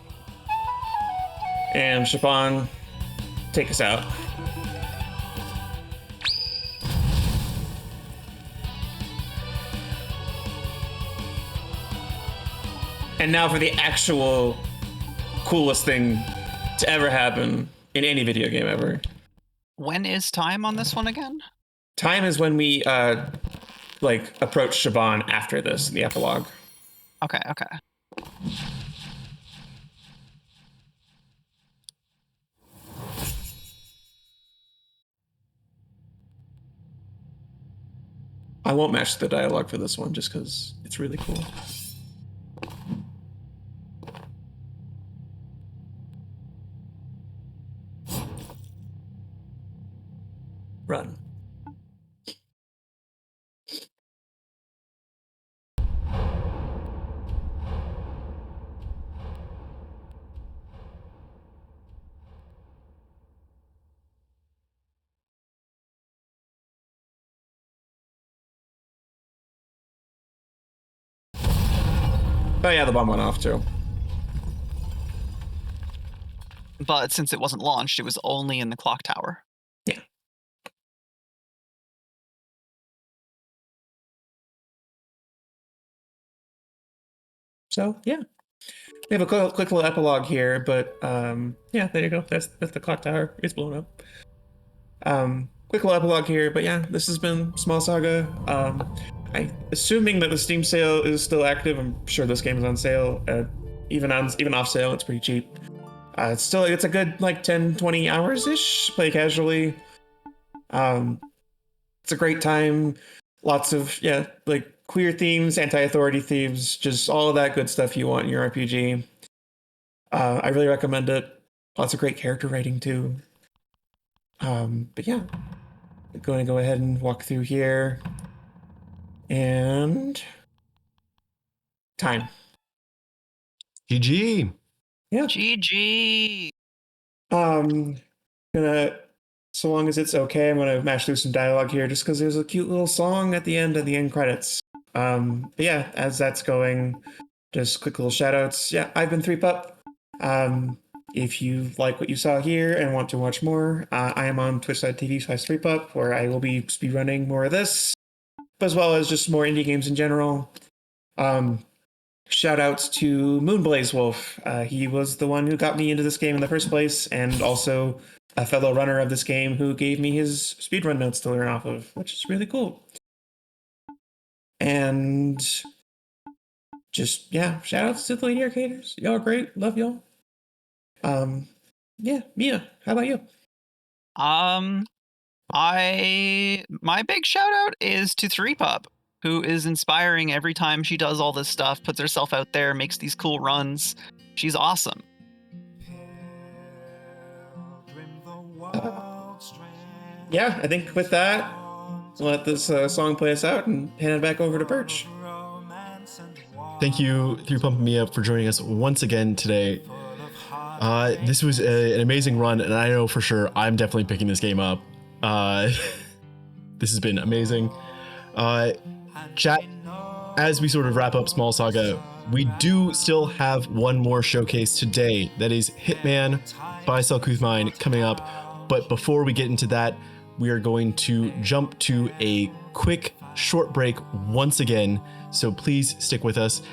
B: And Shaban, take us out. And now for the actual coolest thing to ever happen in any video game ever.
C: When is time on this one again?
B: Time is when we approach Shaban after this, the epilogue.
C: Okay.
B: I won't match the dialogue for this one just because it's really cool. Run. Oh yeah, the bomb went off too.
C: But since it wasn't launched, it was only in the clock tower.
B: Yeah. So yeah, we have a quick little epilogue here, but yeah, there you go. That's the clock tower. It's blown up. quick little epilogue here, but yeah, this has been Small Saga. Assuming that the Steam sale is still active, I'm sure this game is on sale. Even off sale, it's pretty cheap. It's a good like 10, 20 hours ish. Play casually. It's a great time. Lots of like queer themes, anti-authority themes, just all of that good stuff you want in your RPG. I really recommend it. Lots of great character writing too. But yeah, I'm going to go ahead and walk through here. And time.
A: GG.
B: Yeah.
C: GG.
B: Gonna, so long as it's okay, I'm gonna mash through some dialogue here just because there's a cute little song at the end of the end credits. But yeah, as that's going, just quick little shout outs. Yeah, I've been Threepup. If you like what you saw here and want to watch more, I am on twitch.tv/Threepup, where I will be speedrunning more of this, as well as just more indie games in general. Shout outs to Moonblaze Wolf. He was the one who got me into this game in the first place, and also a fellow runner of this game who gave me his speedrun notes to learn off of, which is really cool. And just, yeah, shout outs to the Lady Arcaders. Y'all are great. Love y'all. Yeah, Mia, how about you?
C: My big shout out is to Threepup, who is inspiring every time she does all this stuff, puts herself out there, makes these cool runs. She's awesome.
B: Yeah, I think with that, we'll let this song play us out and hand it back over to Birch.
A: Thank you, Threepup and Mia, for joining us once again today. This was an amazing run, and I know for sure I'm definitely picking this game up. This has been amazing. Chat, as we sort of wrap up Small Saga, we do still have one more showcase today. That is Hitman by Selkuthmine coming up. But before we get into that, we are going to jump to a quick short break once again. So please stick with us,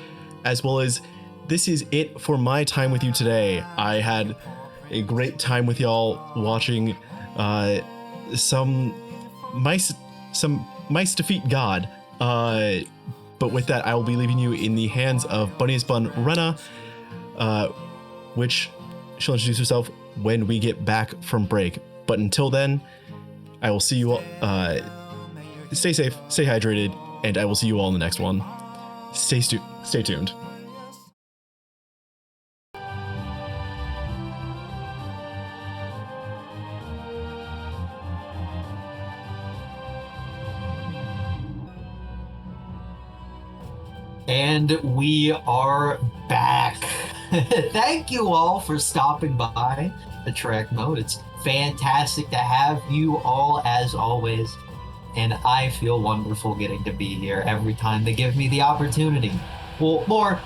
A: as well as this is it for my time with you today. I had a great time with y'all watching some mice defeat God. But with that, I will be leaving you in the hands of Bunny's Bun Renna, which she'll introduce herself when we get back from break. But until then, I will see you all. Stay safe, stay hydrated, and I will see you all in the next one. Stay tuned.
E: And we are back. Thank you all for stopping by the Trek Mode. It's fantastic to have you all as always. And I feel wonderful getting to be here every time they give me the opportunity. Well, more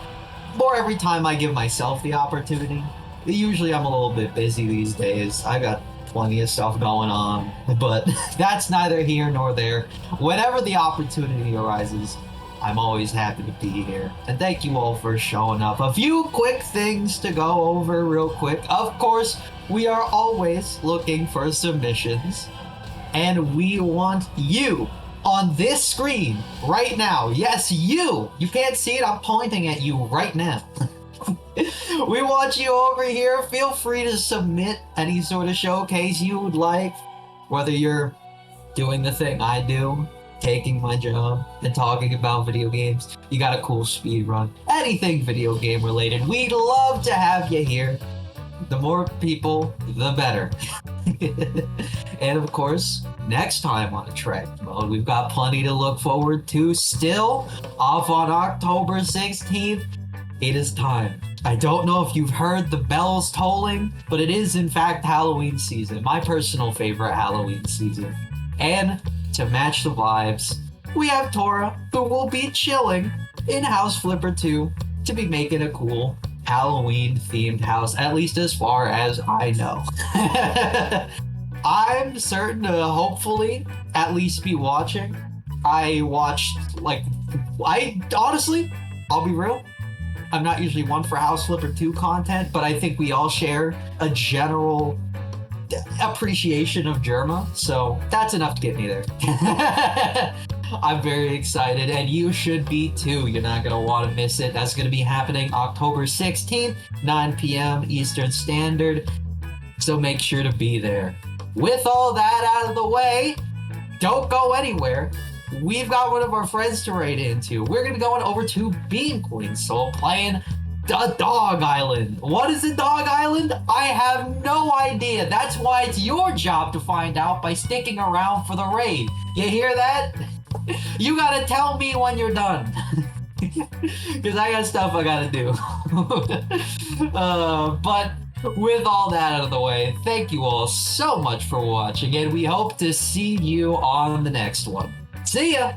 E: every time I give myself the opportunity. Usually I'm a little bit busy these days. I got plenty of stuff going on, but that's neither here nor there. Whenever the opportunity arises, I'm always happy to be here. And thank you all for showing up. A few quick things to go over real quick. Of course, we are always looking for submissions. And we want you on this screen right now. Yes, you. You can't see it. I'm pointing at you right now. We want you over here. Feel free to submit any sort of showcase you would like. Whether you're doing the thing I do, taking my job and talking about video games, you got a cool speed run, anything video game related, we'd love to have you here. The more people, the better. And of course, next time on a Trek Mode, we've got plenty to look forward to still. Off on October 16th, it is time. I don't know if you've heard the bells tolling, but it is in fact Halloween season, my personal favorite Halloween season. And to match the vibes, we have Tora, who will be chilling in House Flipper 2 to be making a cool Halloween-themed house, at least as far as I know. I'm certain to hopefully at least be watching. I honestly, I'll be real, I'm not usually one for House Flipper 2 content, but I think we all share a general appreciation of Germa, so that's enough to get me there. I'm very excited, and you should be too. You're not going to want to miss it. That's going to be happening October 16th, 9 p.m. Eastern Standard, so make sure to be there. With all that out of the way, don't go anywhere. We've got one of our friends to raid into. We're going to be going over to Beam Queen Soul, playing the Dog Island. What is the Dog Island? I have no idea. That's why it's your job to find out by sticking around for the raid. You hear that? You gotta tell me when you're done. Because I got stuff I gotta do. But with all that out of the way, thank you all so much for watching, and we hope to see you on the next one. See ya!